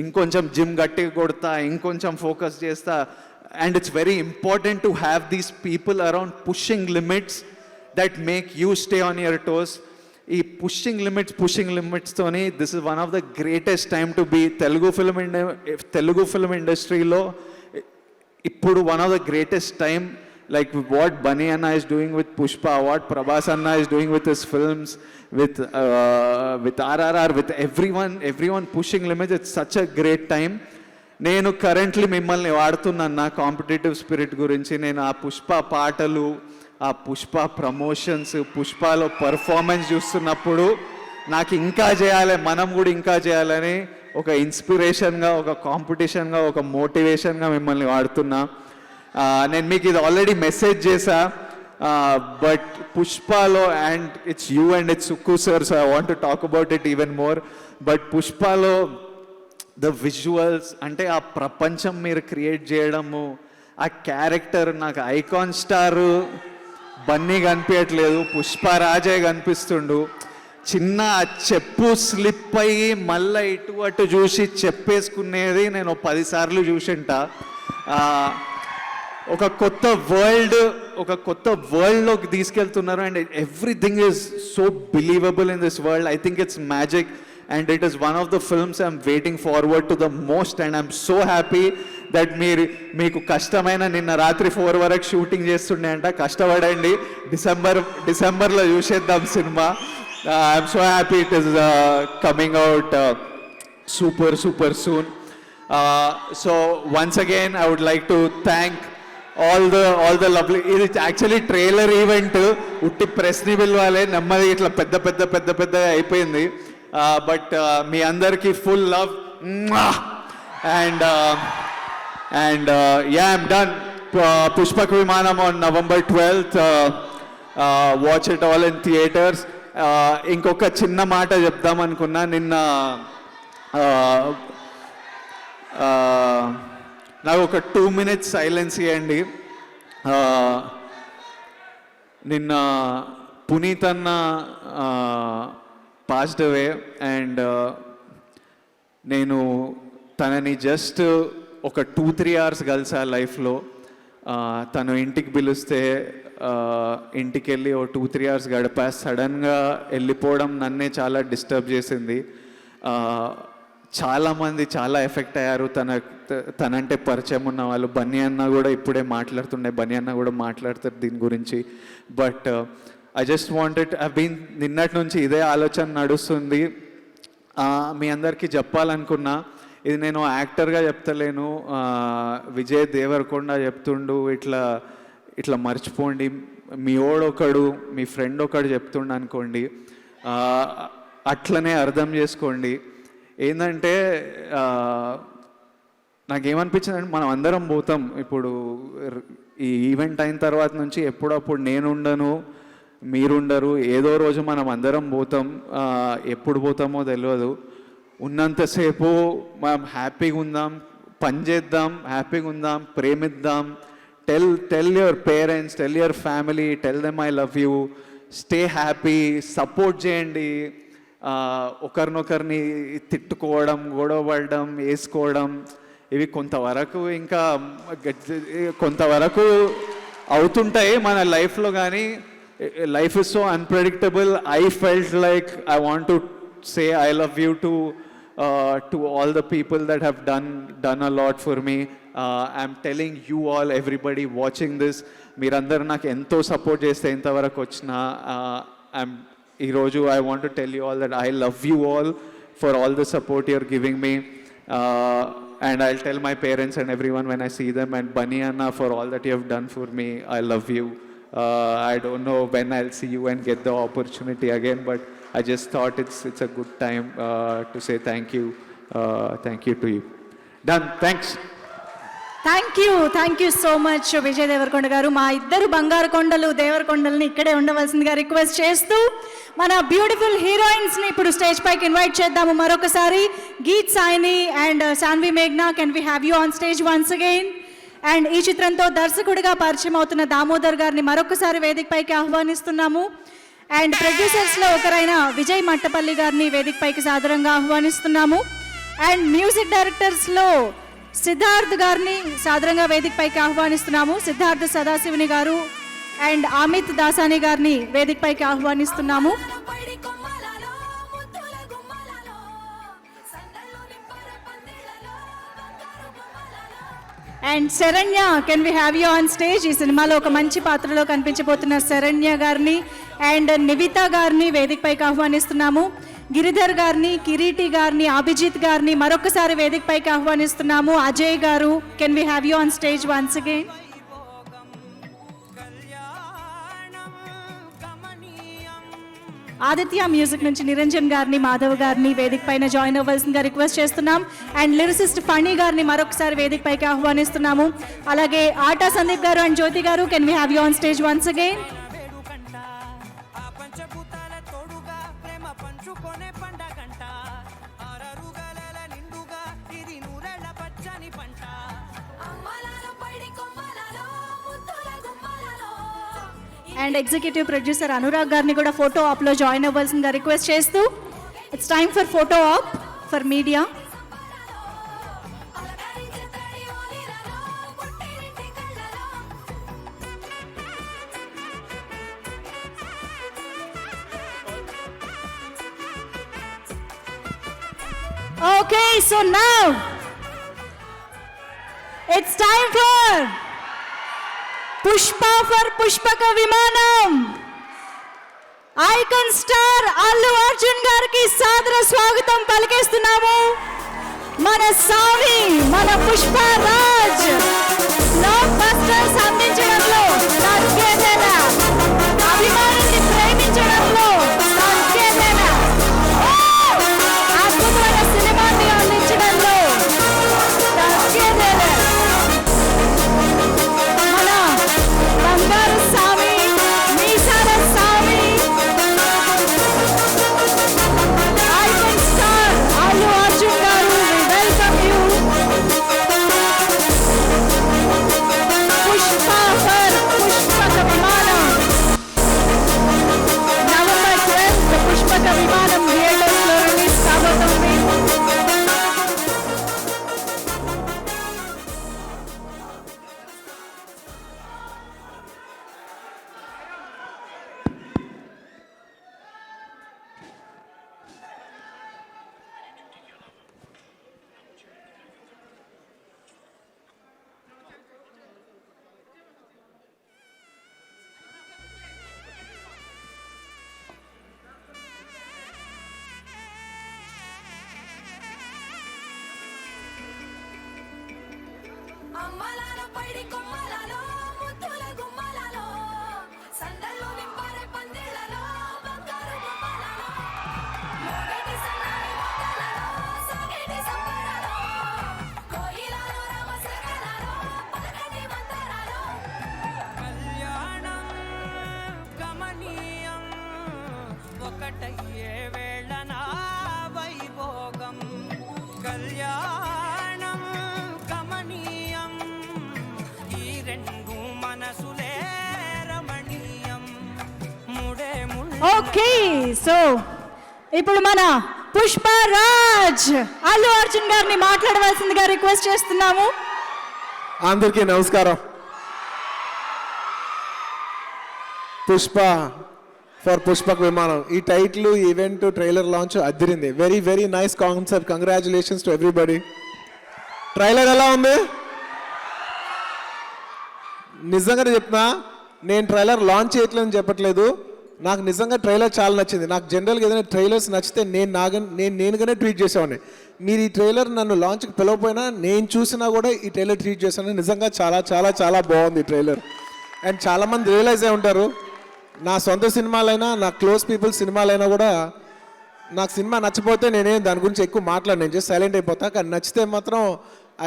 ఇంకొంచెం జిమ్ గట్టిగా కొడతా, ఇంకొంచెం ఫోకస్ చేస్తా. and it's very important to have these people around pushing limits that make you stay on your toes. ఈ pushing limits తోని this is one of the greatest time to be Telugu film ఇండస్ట్రీలో ఇప్పుడు one of the greatest time, like what Bunny Anna is doing with Pushpa, what Prabhas Anna is doing with his films, with RRR, with everyone pushing limits. It's such a great time. నేను currently మిమ్మల్ని వాడుతున్నాను నా competitive spirit గురించి. నేను ఆ పుష్ప పాటలు, ఆ Pushpa promotions, పుష్పలో performance చూస్తున్నప్పుడు నాకు ఇంకా చేయాలి, మనం కూడా ఇంకా చేయాలని ఒక ఇన్స్పిరేషన్గా, ఒక కాంపిటీషన్గా, ఒక మోటివేషన్గా మిమ్మల్ని వాడుతున్నా. నేను మీకు ఇది ఆల్రెడీ మెసేజ్ చేశా, బట్ పుష్పలో, and it's you and it's Sukku sir, so I want to talk about it even more. But పుష్పలో ద విజువల్స్, అంటే ఆ ప్రపంచం మీరు క్రియేట్ చేయడము, ఆ క్యారెక్టర్, నాకు ఐకాన్ స్టార్ బన్నీ కనిపించట్లేదు, పుష్పరాజే కనిపిస్తుండు. చిన్న చెప్పు స్లిప్ అయ్యి మళ్ళీ ఇటు అటు చూసి చెప్పేసుకునేది నేను 10 సార్లు చూసింటా. ఒక కొత్త వరల్డ్లోకి తీసుకెళ్తున్నారు. And everything is so believable in this world. I think it's magic and it is one of the films I'm waiting forward to the most. And I'm so happy that మీకు కష్టమైన నిన్న రాత్రి 4 వరకు షూటింగ్ చేస్తుండే అంట. కష్టపడండి, డిసెంబర్లో చూసేద్దాం cinema. I'm so happy it is coming out super soon. So once again I would like to thank all the lovely, ఇది యాక్చువల్లీ ట్రైలర్ ఈవెంట్, ఉట్టి ప్రెస్ని పిలవాలి, నెమ్మది ఇట్లా పెద్దగా అయిపోయింది. బట్ మీ అందరికీ full love and yeah I'm done. Pushpak విమానం on November 12th. Watch it all in theatres. ఇంకొక చిన్న మాట చెప్దాం అనుకున్నా. నిన్న నాకు ఒక 2 minutes సైలెన్స్ ఇవ్వండి. నిన్న పునీత్ అన్న పాస్డ్ అవే అండ్ నేను తనని జస్ట్ ఒక 2-3 hours కలిసా లైఫ్లో. తను ఇంటికి పిలిస్తే ఇంటికి వెళ్ళి ఓ 2-3 hours గడిపా. సడన్గా వెళ్ళిపోవడం నన్నే చాలా డిస్టర్బ్ చేసింది. చాలామంది చాలా ఎఫెక్ట్ అయ్యారు. తనంటే పరిచయం ఉన్న వాళ్ళు. బన్నీ అన్న కూడా ఇప్పుడే మాట్లాడుతుండే, బన్నీ అన్న కూడా మాట్లాడతారు దీని గురించి. బట్ ఐ జస్ట్ వాంటెడ్, నిన్నటి నుంచి ఇదే ఆలోచన నడుస్తుంది. మీ అందరికీ చెప్పాలనుకున్నా, ఇది నేను యాక్టర్గా చెప్తలేను, విజయ్ దేవరకొండ చెప్తుండు, ఇట్లా మర్చిపోండి, మీ ఒకడు మీ ఫ్రెండ్ ఒకడు చెప్తుండు అనుకోండి, అట్లనే అర్థం చేసుకోండి. ఏంటంటే నాకేమనిపించిందంటే మనం అందరం పోతాం. ఇప్పుడు ఈ ఈవెంట్ అయిన తర్వాత నుంచి ఎప్పుడప్పుడు నేనుండను, మీరుండరు, ఏదో రోజు మనం అందరం పోతాం. ఎప్పుడు పోతామో తెలియదు. ఉన్నంతసేపు మనం హ్యాపీగా ఉందాం, పని చేద్దాం, హ్యాపీగా ఉందాం, ప్రేమిద్దాం. Tell your parents, tell your family, tell them I love you, stay happy, support చేయండి. ఒకరినొకరిని తిట్టుకోవడం, గొడవ పడడం, వేసుకోవడం ఇవి కొంతవరకు ఇంకా కొంతవరకు అవుతుంటాయి మన లైఫ్లో. కానీ life is so unpredictable. I felt like I want to say I love you to all the people that have done a lot for me. I'm telling you all, everybody watching this, మీరందరూ నాకు ఎంతో support చేస్తే ఇంతవరకు వచ్చిన ఈరోజు I want to tell you all that I love you all for all the support you're giving me. And I'll tell my parents and everyone when I see them, and Bunny Anna, for all that you have done for me. I love you. I don't know when I'll see you and get the opportunity again, but I just thought it's a good time to say thank you to you. Done. Thanks. Thank you so much Vijay Deverakonda garu. మా ఇద్దరు బంగారు కొండలు దేవరకొండల్ని ఇక్కడే ఉండవలసిందిగా request చేస్తూ మన beautiful హీరోయిన్స్ని ఇప్పుడు stage పైకి invite చేద్దాము మరొకసారి. గీత్ సాయిని అండ్ సాన్వి మేఘ్నా, can we have you on stage once again. And ఈ చిత్రంతో దర్శకుడిగా పరిచయం అవుతున్న దామోదర్ గారిని మరొకసారి వేదికపైకి ఆహ్వానిస్తున్నాము. అండ్ ప్రొడ్యూసర్స్లో ఒకరైన విజయ్ మట్టపల్లి గారిని వేదికపైకి సాదరంగా ఆహ్వానిస్తున్నాము. అండ్ మ్యూజిక్ డైరెక్టర్స్లో సిద్ధార్థ్ గారిని సాదరంగా వేదికపైకి ఆహ్వానిస్తున్నాము. సిద్ధార్థ్ సదాశివుని గారు అండ్ అమిత్ దాసాని గారిని వేదికపైకి ఆహ్వానిస్తున్నాము. And Saranya, can we have you on stage. ఈ సినిమాలో ఒక మంచి పాత్రలో కనిపించబోతున్న శరణ్య గారిని అండ్ నివిత గారిని వేదికపైకి ఆహ్వానిస్తున్నాము. గిరిధర్ గారిని, కిరీటి గారిని, అభిజిత్ గారిని మరొకసారి వేదికపైకి ఆహ్వానిస్తున్నాము. Ajay garu, can we have you on stage once again. Aditya music నుంచి నిరంజన్ గారిని, మాధవ్ గారిని వేదిక పైన జాయిన్ అవ్వాల్సిందిగా రిక్వెస్ట్ చేస్తున్నాం. అండ్ లిరిసిస్ట్ ఫణి గారిని మరొకసారి వేదిక పైకి ఆహ్వానిస్తున్నాము. అలాగే ఆటా సందీప్ గారు and Jyothi garu, can we have you on stage once again. And executive producer Anurag గారిని కూడా ఫోటో ఆప్లో జాయిన్ అవ్వాల్సిందిగా రిక్వెస్ట్ చేస్తూ it's time for photo op for media. Okay, so now it's time for Pushpa for Pushpaka Vimanam. Icon star Allu Arjun గారికి సాదర స్వాగతం పలికిస్తున్నాము. మన సామి, మన పుష్పరాజ్ బ్లాక్ బస్టర్స్ అందించడంలో సాధ్యమేనా, అభిమానుల్ని ప్రేమించడంలో సాధ్యమేనా, అద్భుతమైన సినిమాని అందించడంలో సాధ్యమేనా. మన బంగారు సామి, మీసాల సామి, ఐకాన్ స్టార్ అల్లు అర్జున్ గారు, we welcome you. Pushpa for Pushpaka Vimanam, November 12th పుష్పక విమానం థియేటర్స్లో రిలీజ్ కాబోతోంది. అమ్మలాల పైడి కొమ్మలలో ముత్తుల గుమ్మలలో సందల్లో నింపారే పందిళ్ళలో బంగారు బొమ్మలలో మోగేటి సన్నాయి మోగలలో సాగేటి సంబరాలో కోయిలలో మనసులే రమణీయం ముడే ఓకే సో ఇప్పుడు మన పుష్పరాజ్ అల్లు అర్జున్ గారిని మాట్లాడవలసిందిగా రిక్వెస్ట్ చేస్తున్నాము. అందరికీ నమస్కారం. పుష్ప ఫర్ పుష్పక్ విమానం ఈ title event trailer launch Adirindi. Very very nice concept. Congratulations to everybody. Trailer ఎలా ఉంది? నిజంగానే చెప్తున్నా, నేను ట్రైలర్ లాంచ్ చేయట్లేదని చెప్పట్లేదు. నాకు నిజంగా ట్రైలర్ చాలా నచ్చింది. నాకు జనరల్గా ఏదైనా ట్రైలర్స్ నచ్చితే నేనుగానే ట్వీట్ చేసేవాడిని. మీరు ఈ ట్రైలర్ నన్ను లాంచ్కి పిలవపోయినా నేను చూసినా కూడా ఈ ట్రైలర్ ట్వీట్ చేశాను. నిజంగా చాలా చాలా చాలా బాగుంది ఈ ట్రైలర్. అండ్ చాలామంది రియలైజ్ అయి ఉంటారు, నా సొంత సినిమాలైనా నా క్లోజ్ పీపుల్ సినిమాలైనా కూడా నాకు సినిమా నచ్చపోతే నేనేం దాని గురించి ఎక్కువ మాట్లాడను, నేను జస్ట్ సైలెంట్ అయిపోతా. కానీ నచ్చితే మాత్రం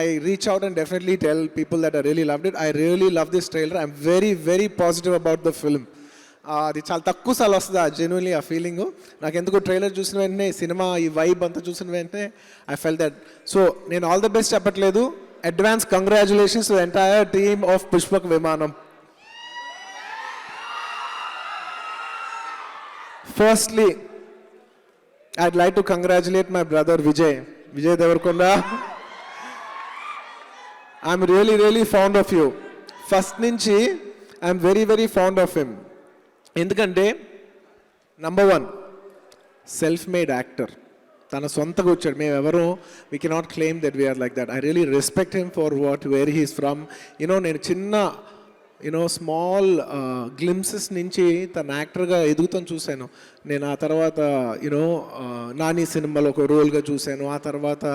I reach out and definitely tell people that I really loved it. I really love this trailer. I'm very very positive about the film. అది చాలా తక్కువ సార్లు వస్తుంది జెన్యున్లీ ఆ ఫీలింగ్. నాకు ఎందుకు ట్రైలర్ చూసిన వెంటనే సినిమా ఈ వైబ్ అంతా చూసిన వెంటనే ఐ ఫెల్ దట్. సో నేను ఆల్ ద బెస్ట్ చెప్పట్లేదు, advance congratulations to entire team of Pushpak Vimanam. Firstly I'd like to congratulate my brother Vijay Devarkonda. I'm really really fond of you. First నుంచి I'm very very fond of him. ఎందుకంటే number 1 self made actor, తన సొంతగా వచ్చాడు. మేము ఎవరు we cannot claim that we're like that. I really respect him for where he's from. నేను చిన్న small glimpses నుంచి తన యాక్టర్గా ఎదుగుతాను చూశాను నేను. ఆ తర్వాత నాని సినిమాలో ఒక రోల్గా చూశాను, ఆ తర్వాత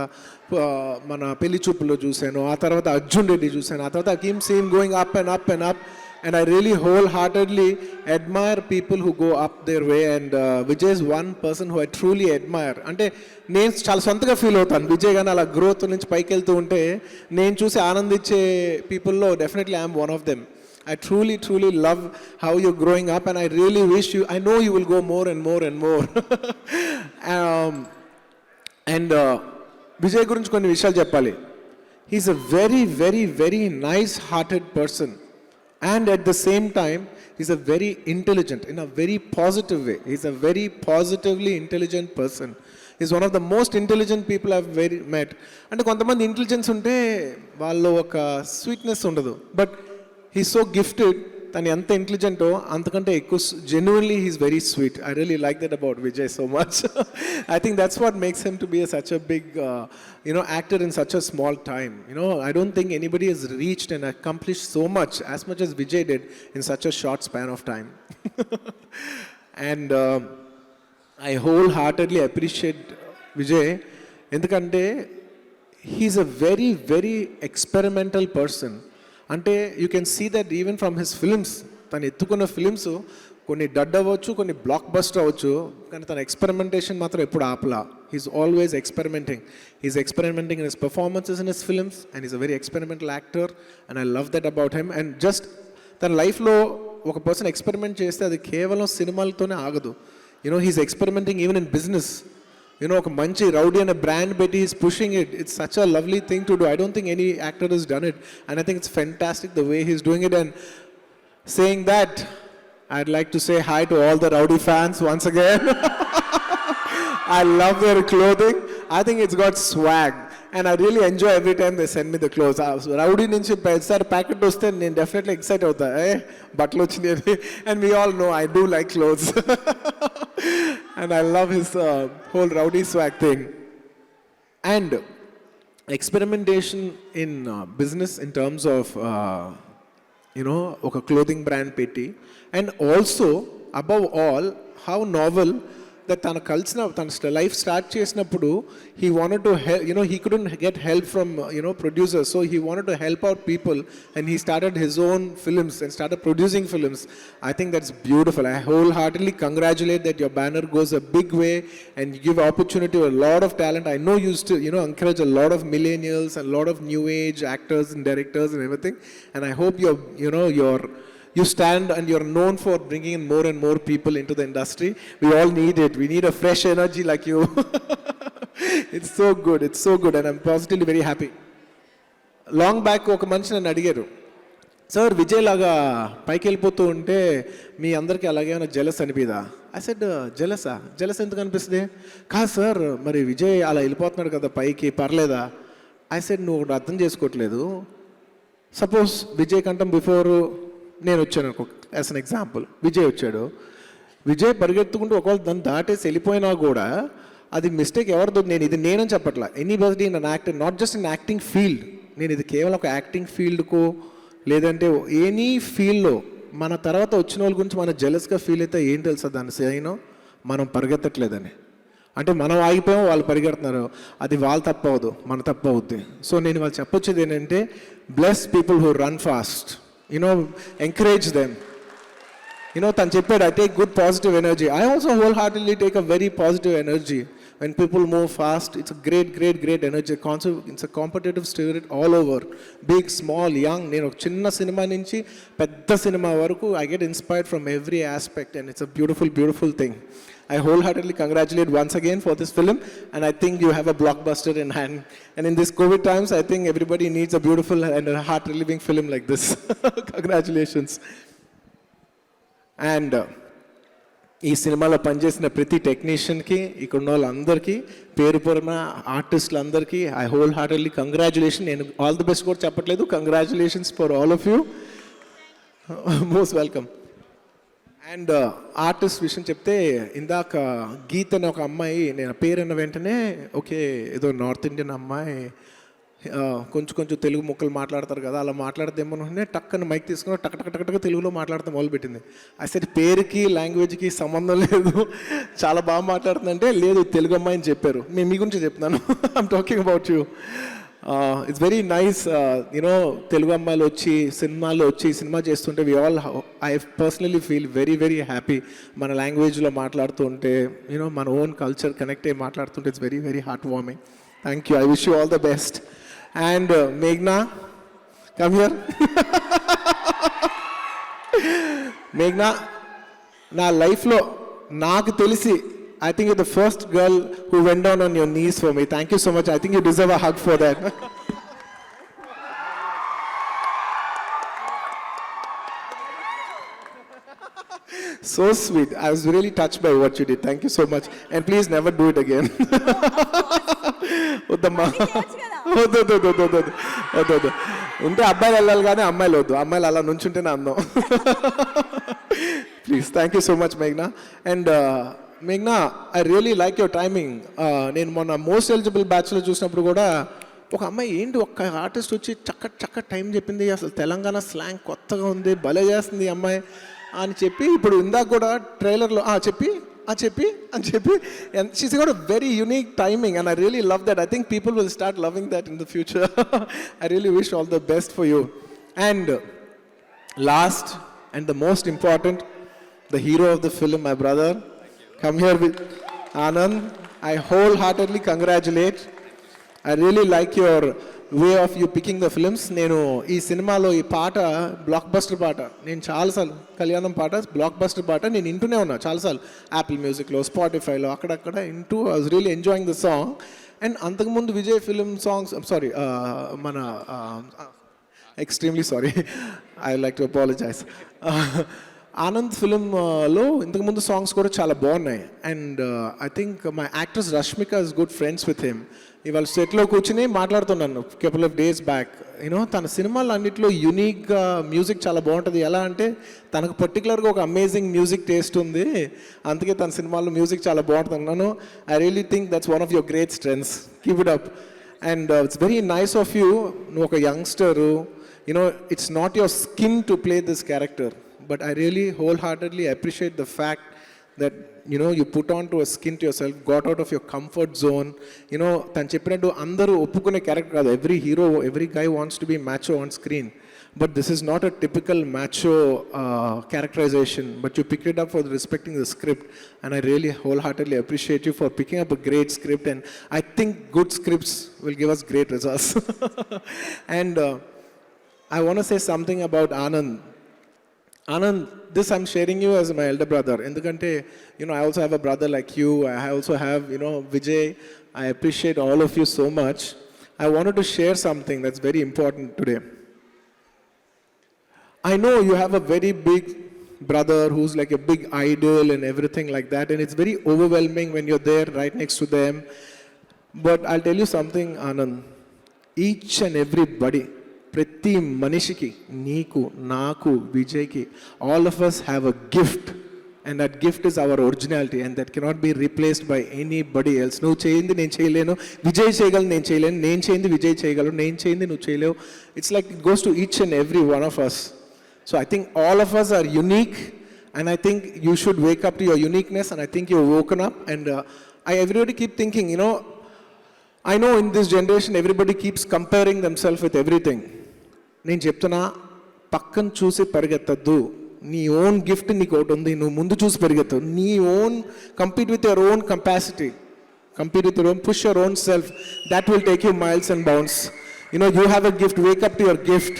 మన పెళ్లి చూపుల్లో చూశాను, ఆ తర్వాత అర్జున్ రెడ్డి చూశాను, ఆ తర్వాత I keep seeing going up and up and up. And I really wholeheartedly admire people who go up their way. And Vijay is one person who I truly admire. అంటే నేను చాలా సొంతగా ఫీల్ అవుతాను విజయ్ గాని అలా గ్రోత్ నుంచి పైకి వెళ్తూ ఉంటే నేను చూసి ఆనందించే పీపుల్లో definitely I'm one of them. I truly truly love how you're growing up and I really wish you, I know you will go more and more and more. And Vijay గురించి కొన్ని విషయాలు చెప్పాలి. He's a very very very nice hearted person. And at the same time, he's a very intelligent, in a very positive way. He's a very positively intelligent person. He's one of the most intelligent people I've met. And కొంతమంది intelligence ఉంటే వాళ్ళు ఒక sweetness ఉండదు. But he's so gifted, తను ఎంత ఇంటెలిజెంటో అంతకంటే ఎక్కువ genuinely he's very sweet. I really like that about Vijay so much. I think that's what makes him to be such a big actor in such a small time. I don't think anybody has reached and accomplished so much as Vijay did in such a short span of time. And I wholeheartedly appreciate Vijay ఎందుకంటే he's a very very experimental person. అంటే you can see that even from his films, తను ఎత్తుకున్న films కొన్ని డడ్ అవ్వచ్చు, కొన్ని block buster అవ్వచ్చు, కానీ తన ఎక్స్పెరిమెంటేషన్ మాత్రం ఎప్పుడు ఆపలా. He's always experimenting. He's experimenting in his performances in his films and is a very experimental actor and I love that about him. And just తన లైఫ్లో ఒక పర్సన్ ఎక్స్పెరిమెంట్ చేస్తే అది కేవలం సినిమాలతోనే ఆగదు. He's experimenting even in business. ఒక మంచి rowdy అనే బ్రాండ్ పెట్టి is pushing it. It's such a lovely thing to do. I don't think any actor has done it and I think it's fantastic the way he's doing it. And saying that I'd like to say hi to all the rowdy fans once again. I love their clothing. I think it's got swag and I really enjoy every time they send me the clothes. Rowdy నుంచి పెద్దసారి packet వస్తే నేను definitely excite అవుతా, బట్టలు వచ్చినాయి. And we all know I do like clothes. And I love his whole rowdy swag thing. And experimentation in business in terms of ఒక clothing brand పెట్టి, and also above all how novel that తన తన life start చేసినప్పుడు he wanted to help, he couldn't get help from producers, so he wanted to help out people and he started his own films and started producing films. I think that's beautiful. I wholeheartedly congratulate that your banner goes a big way and you give opportunity to a lot of talent. I know you still encourage a lot of millennials and a lot of new age actors and directors and everything, and I hope you stand and you're known for bringing in more and more people into the industry. We all need it. We need a fresh energy like you. It's so good. And I'm positively very happy. Long back oka manchi nanu adigaru, sir Vijay లాగా పైకి వెళ్ళిపోతూ ఉంటే మీ అందరికీ అలాగేమైనా jealous అనిపిదా? I said jealous ఎందుకు అనిపిస్తుంది? కాదు sir, మరి విజయ్ అలా వెళ్ళిపోతున్నాడు కదా పైకి, పర్లేదా? ఐ సెడ్ నువ్వు ఒకటి అర్థం చేసుకోవట్లేదు. సపోజ్ విజయ్ కంటే బిఫోర్ నేను వచ్చాను అనుకో, యాజ్ అన్ ఎగ్జాంపుల్. విజయ్ వచ్చాడు, విజయ్ పరిగెత్తుకుంటూ ఒకవేళ దాన్ని దాటేసి వెళ్ళిపోయినా కూడా అది మిస్టేక్ ఎవరిదో, నేనని చెప్పట్లా. Anybody in an acting, not just in acting field, నేను ఇది కేవలం ఒక యాక్టింగ్ ఫీల్డ్కో లేదంటే ఎనీ ఫీల్డ్లో మన తర్వాత వచ్చిన వాళ్ళ గురించి మనం జెలస్గా ఫీల్ అయితే ఏం తెలుసా దాని సైన్? మనం పరిగెత్తట్లేదని. అంటే మనం ఆగిపోయాం, వాళ్ళు పరిగెడుతున్నారు, అది వాళ్ళ తప్పు అవ్వదు, మన తప్పు అవుద్ది. సో నేను వాళ్ళు చెప్పొచ్చేది ఏంటంటే, bless people who run fast, encourage them. తను చెప్పాడు, I take good positive energy. I also wholeheartedly take a very positive energy. When people move fast, it's a great energy. It's a competitive spirit all over. Big, small, young. నేను ఒక చిన్న cinema నుంచి పెద్ద cinema వరకు I get inspired from every aspect, and it's a beautiful thing. I wholeheartedly congratulate once again for this film, and I think you have a blockbuster in hand. And in this COVID times, I think everybody needs a beautiful and a heart-relieving film like this. Congratulations. And ఈ సినిమాలో పనిచేసిన ప్రతి టెక్నీషియన్కి, ఇక్కడ ఉన్న వాళ్ళందరికీ, పేరు పేరున ఆర్టిస్టులందరికీ I whole heartedly congratulation. నేను ఆల్ ది బెస్ట్ కూడా చెప్పట్లేదు, congratulations for all of you, most welcome. And artist విషయం చెప్తే, ఇందాక గీత్ అనే ఒక అమ్మాయి, నేను పేరు అన్న వెంటనే ఓకే ఏదో నార్త్ ఇండియన్ అమ్మాయి, కొంచెం తెలుగు ముక్కలు మాట్లాడతారు కదా, అలా మాట్లాడదేమోనే టక్కన మైక్ తీసుకుని టక్ తెలుగులో మాట్లాడతాం మొదలుపెట్టింది. అసలు పేరుకి లాంగ్వేజ్కి సంబంధం లేదు, చాలా బాగా మాట్లాడుతుందంటే, లేదు తెలుగు అమ్మాయి అని చెప్పారు. నేను మీ గురించి చెప్తున్నాను, I'm talking about you. It's very nice, Telugu అమ్మాయిలు వచ్చి సినిమాల్లో వచ్చి సినిమా చేస్తుంటే I personally feel very happy. మన లాంగ్వేజ్లో మాట్లాడుతూ ఉంటే, మన ఓన్ కల్చర్ కనెక్ట్ అయ్యి మాట్లాడుతుంటే it's very heart warming. Thank you. I wish you all the best. And Meghna, come here. Meghna, na life lo naaku telisi, I think you're the first girl who went down on your knees for me. Thank you so much. I think you deserve a hug for that. So sweet. I was really touched by what you did. Thank you so much. And please never do it again. వద్దమ్మా, వద్దు. ఉంటే అబ్బాయిలు వెళ్ళాలి కానీ అమ్మాయిలు వద్దు. అమ్మాయిలు అలా నుంచుంటేనే అందం. Please. Thank you so much మేఘ్నా. And మేఘ్నా, I really like your timing. నేను మొన్న మోస్ట్ ఎలిజిబుల్ బ్యాచ్లో చూసినప్పుడు కూడా ఒక అమ్మాయి ఏంటి ఒక్క ఆర్టిస్ట్ వచ్చి చక్క టైం చెప్పింది, అసలు తెలంగాణ స్లాంగ్ కొత్తగా ఉంది, భలే చేస్తుంది ఈ అమ్మాయి అని చెప్పి, ఇప్పుడు ఇందాక కూడా ట్రైలర్లో చెప్పి and she's got a very unique timing, and I really love that. I think people will start loving that in the future. I really wish all the best for you. And last and the most important, the hero of the film, my brother, come here with Anand. I wholeheartedly congratulate. I really like your way of you picking the films. నేను ఈ సినిమాలో ఈ పాట block buster పాట, నేను చాలాసార్లు కళ్యాణం పాట బ్లాక్ బస్టర్ పాట నేను వింటూనే ఉన్నా చాలాసార్లు, యాపిల్ మ్యూజిక్లో, స్పాటిఫైలో, అక్కడక్కడ వింటూ I was really enjoying the song. And అంతకుముందు విజయ్ ఫిలిం సాంగ్స్, సారీ మన extremely sorry, I like to apologize, Anand ఫిలింలో ఇంతకుముందు సాంగ్స్ కూడా చాలా బాగున్నాయి. And I think my actress Rashmika is good friends with him. ఇవాళ సెట్లో కూర్చుని మాట్లాడుతున్నాను కపుల్ ఆఫ్ డేస్ బ్యాక్. తన సినిమాలు అన్నింటిలో యూనిక్గా మ్యూజిక్ చాలా బాగుంటుంది. ఎలా అంటే తనకు పర్టికులర్గా ఒక అమేజింగ్ మ్యూజిక్ టేస్ట్ ఉంది, అందుకే తన సినిమాల్లో మ్యూజిక్ చాలా బాగుంటుంది అన్నాను. I really think that's one of your great strengths. Keep it up. And it's very nice of you. నువ్వు ఒక youngster, it's not your skin to play this character, but I really wholeheartedly appreciate the fact that you put on to a skin to yourself, got out of your comfort zone. తను చెప్పినట్టు అందరూ ఒప్పుకునే character కాదు. every hero, every guy wants to be macho on screen, but this is not a typical macho characterization, but you picked it up for respecting the script, and I really wholeheartedly appreciate you for picking up a great script, and I think good scripts will give us great results. And I want to say something about Anand. Anand, this I'm sharing you as my elder brother. Endukante, I also have a brother like you. I also have, Vijay. I appreciate all of you so much. I wanted to share something that's very important today. I know you have a very big brother who's like a big idol and everything like that, and it's very overwhelming when you're there right next to them. But I'll tell you something, Anand. Each and everybody, prati manishiki, neeku, naaku, Vijayki, all of us have a gift. And that gift is our originality, and that cannot be replaced by anybody else. నువ్వు చేయింది నేను చేయలేను, విజయ్ చేయగలను నేను చేయలేను, నేను చేయింది విజయ్ చేయగలరు, నేను చేయింది నువ్వు చేయలేవు. It's like it goes to each and every one of us. So I think all of us are unique, and I think you should wake up to your uniqueness, and I think you woken up. And everybody keep thinking, I know in this generation everybody keeps comparing themselves with everything. నేను చెప్తున్నా, పక్కన చూసి పరిగెత్తద్దు. నీ own gift నీకు ఒకటి ఉంది, నువ్వు ముందు చూసి పరిగెత్తు. నీ own compete with your own capacity, compete with your own, push your own self. That will take you miles and bounds. You have a gift, wake up to your gift.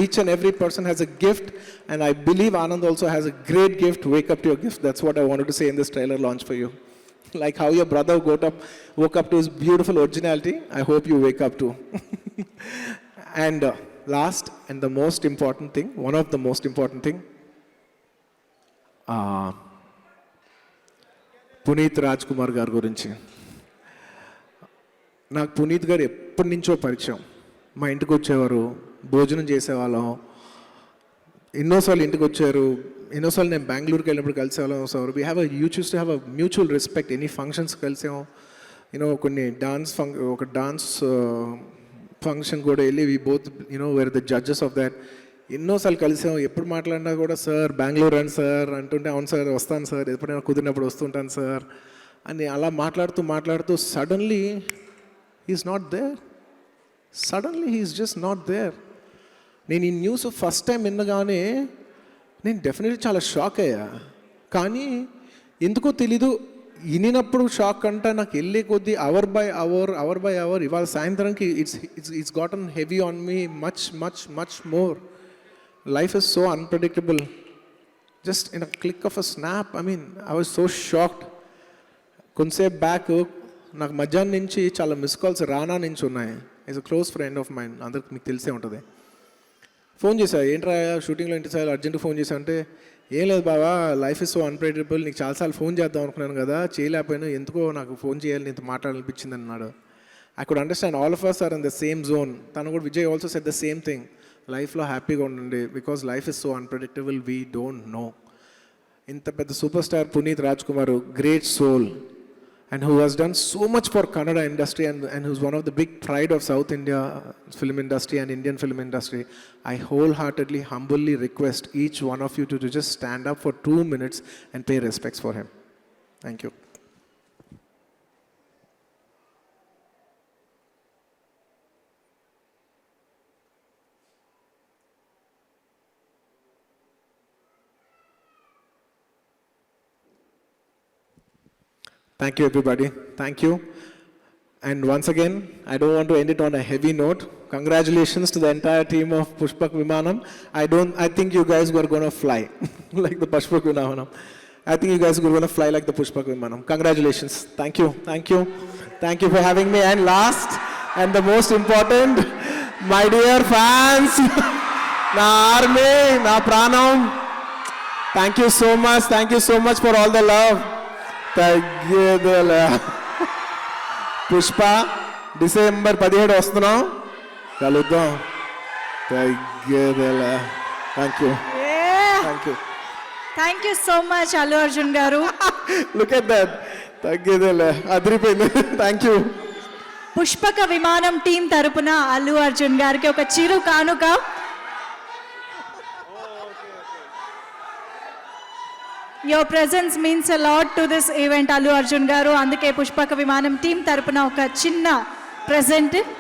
Each and every person has a gift, and I believe Anand also has a great gift. Wake up to your gift. That's what I wanted to say in this trailer launch for you. Like how your brother woke up to his beautiful originality, I hope you wake up too. And last and the most important thing, one of the most important thing, Puneeth Raj Kumar గారి గురించి. నాకు పునీత్ గారు ఎప్పటి నుంచో పరిచయం. మా ఇంటికి వచ్చేవారు, భోజనం చేసేవాళ్ళం, ఎన్నోసార్లు ఇంటికి వచ్చారు, ఎన్నోసార్లు నేను బెంగళూరుకి వెళ్ళినప్పుడు కలిసేవాళ్ళం. So we have uses to have a mutual respect. Any functions కలిసాము, కొన్ని ఒక డాన్స్ ఫంక్షన్ కూడా వెళ్ళి we both were the judges of that. ఎన్నోసార్లు కలిసాం. ఎప్పుడు మాట్లాడినా కూడా సార్ బెంగళూరు రండి సార్ అంటుంటే, అవును సార్ వస్తాను సార్, ఎప్పుడైనా కుదిరినప్పుడు వస్తుంటాను సార్ అని అలా మాట్లాడుతూ suddenly he's not there. Suddenly he's just not there. నేను ఈ న్యూస్ ఫస్ట్ టైం వినగానే నేను డెఫినెట్లీ చాలా షాక్ అయ్యా. కానీ ఎందుకో తెలీదు, వినినప్పుడు షాక్ అంటే నాకు వెళ్ళే కొద్దీ అవర్ బై అవర్ ఇవాళ సాయంత్రంకి it's gotten heavy on me much much much more. Life is so unpredictable. Just in a click of a snap, I was so shocked. కొంతసేపు బ్యాక్ నాకు మధ్యాహ్నం నుంచి చాలా మిస్ కాల్స్ రానా నుంచి ఉన్నాయి. Is a close friend of mind, అందరికి మీకు తెలిసే ఉంటుంది. ఫోన్ చేశా, ఏంట్రా షూటింగ్లో ఇంటి సార్ అర్జెంట్గా ఫోన్ చేశా అంటే, ఏం లేదు బాబా, లైఫ్ ఇస్ సో అన్ప్రెడిక్టబుల్, నీకు చాలాసార్లు ఫోన్ చేద్దాం అనుకున్నాను కదా, చేయలేకపోయాను, ఎందుకో నాకు ఫోన్ చేయాలి, నీతో మాట్లాడాలనిపించింది అన్నాడు. I could understand all of us are in the same zone. తను కూడా Vijay also said the same thing. లైఫ్లో హ్యాపీగా ఉండండి, because life is so unpredictable, we don't know. ఇంత పెద్ద super star Puneeth Raj Kumar, great soul, and who has done so much for Kannada industry and who's one of the big pride of South India film industry and Indian film industry. I wholeheartedly, humbly request each one of you to just stand up for 2 minutes and pay respects for him. Thank you. Thank you, everybody. Thank you. And once again, I don't want to end it on a heavy note. Congratulations to the entire team of Pushpak Vimanam. I think you guys were going to fly like the Pushpak Vimanam. I think you guys were going to fly like the Pushpak Vimanam. Congratulations. Thank you. Thank you. Thank you for having me. And last and the most important, my dear fans, na army, na pranam. Thank you so much. Thank you so much for all the love. తగ్గేదేలే. Pushpa December 17 వస్తున్నాం, కలుద్దాం. తగ్గేదేలే. Thank you. Thank you so much Allu Arjun garu. Look at that. తగ్గేదేలే, అదిరిపోయింది. Thank you. పుష్పక విమానం team తరపున అల్లు అర్జున్ గారికి ఒక చిరు కానుక. Your presence means a lot to this event, Allu Arjun garu. అందుకే పుష్పక విమానం టీం తరపున ఒక చిన్న ప్రెజెంట్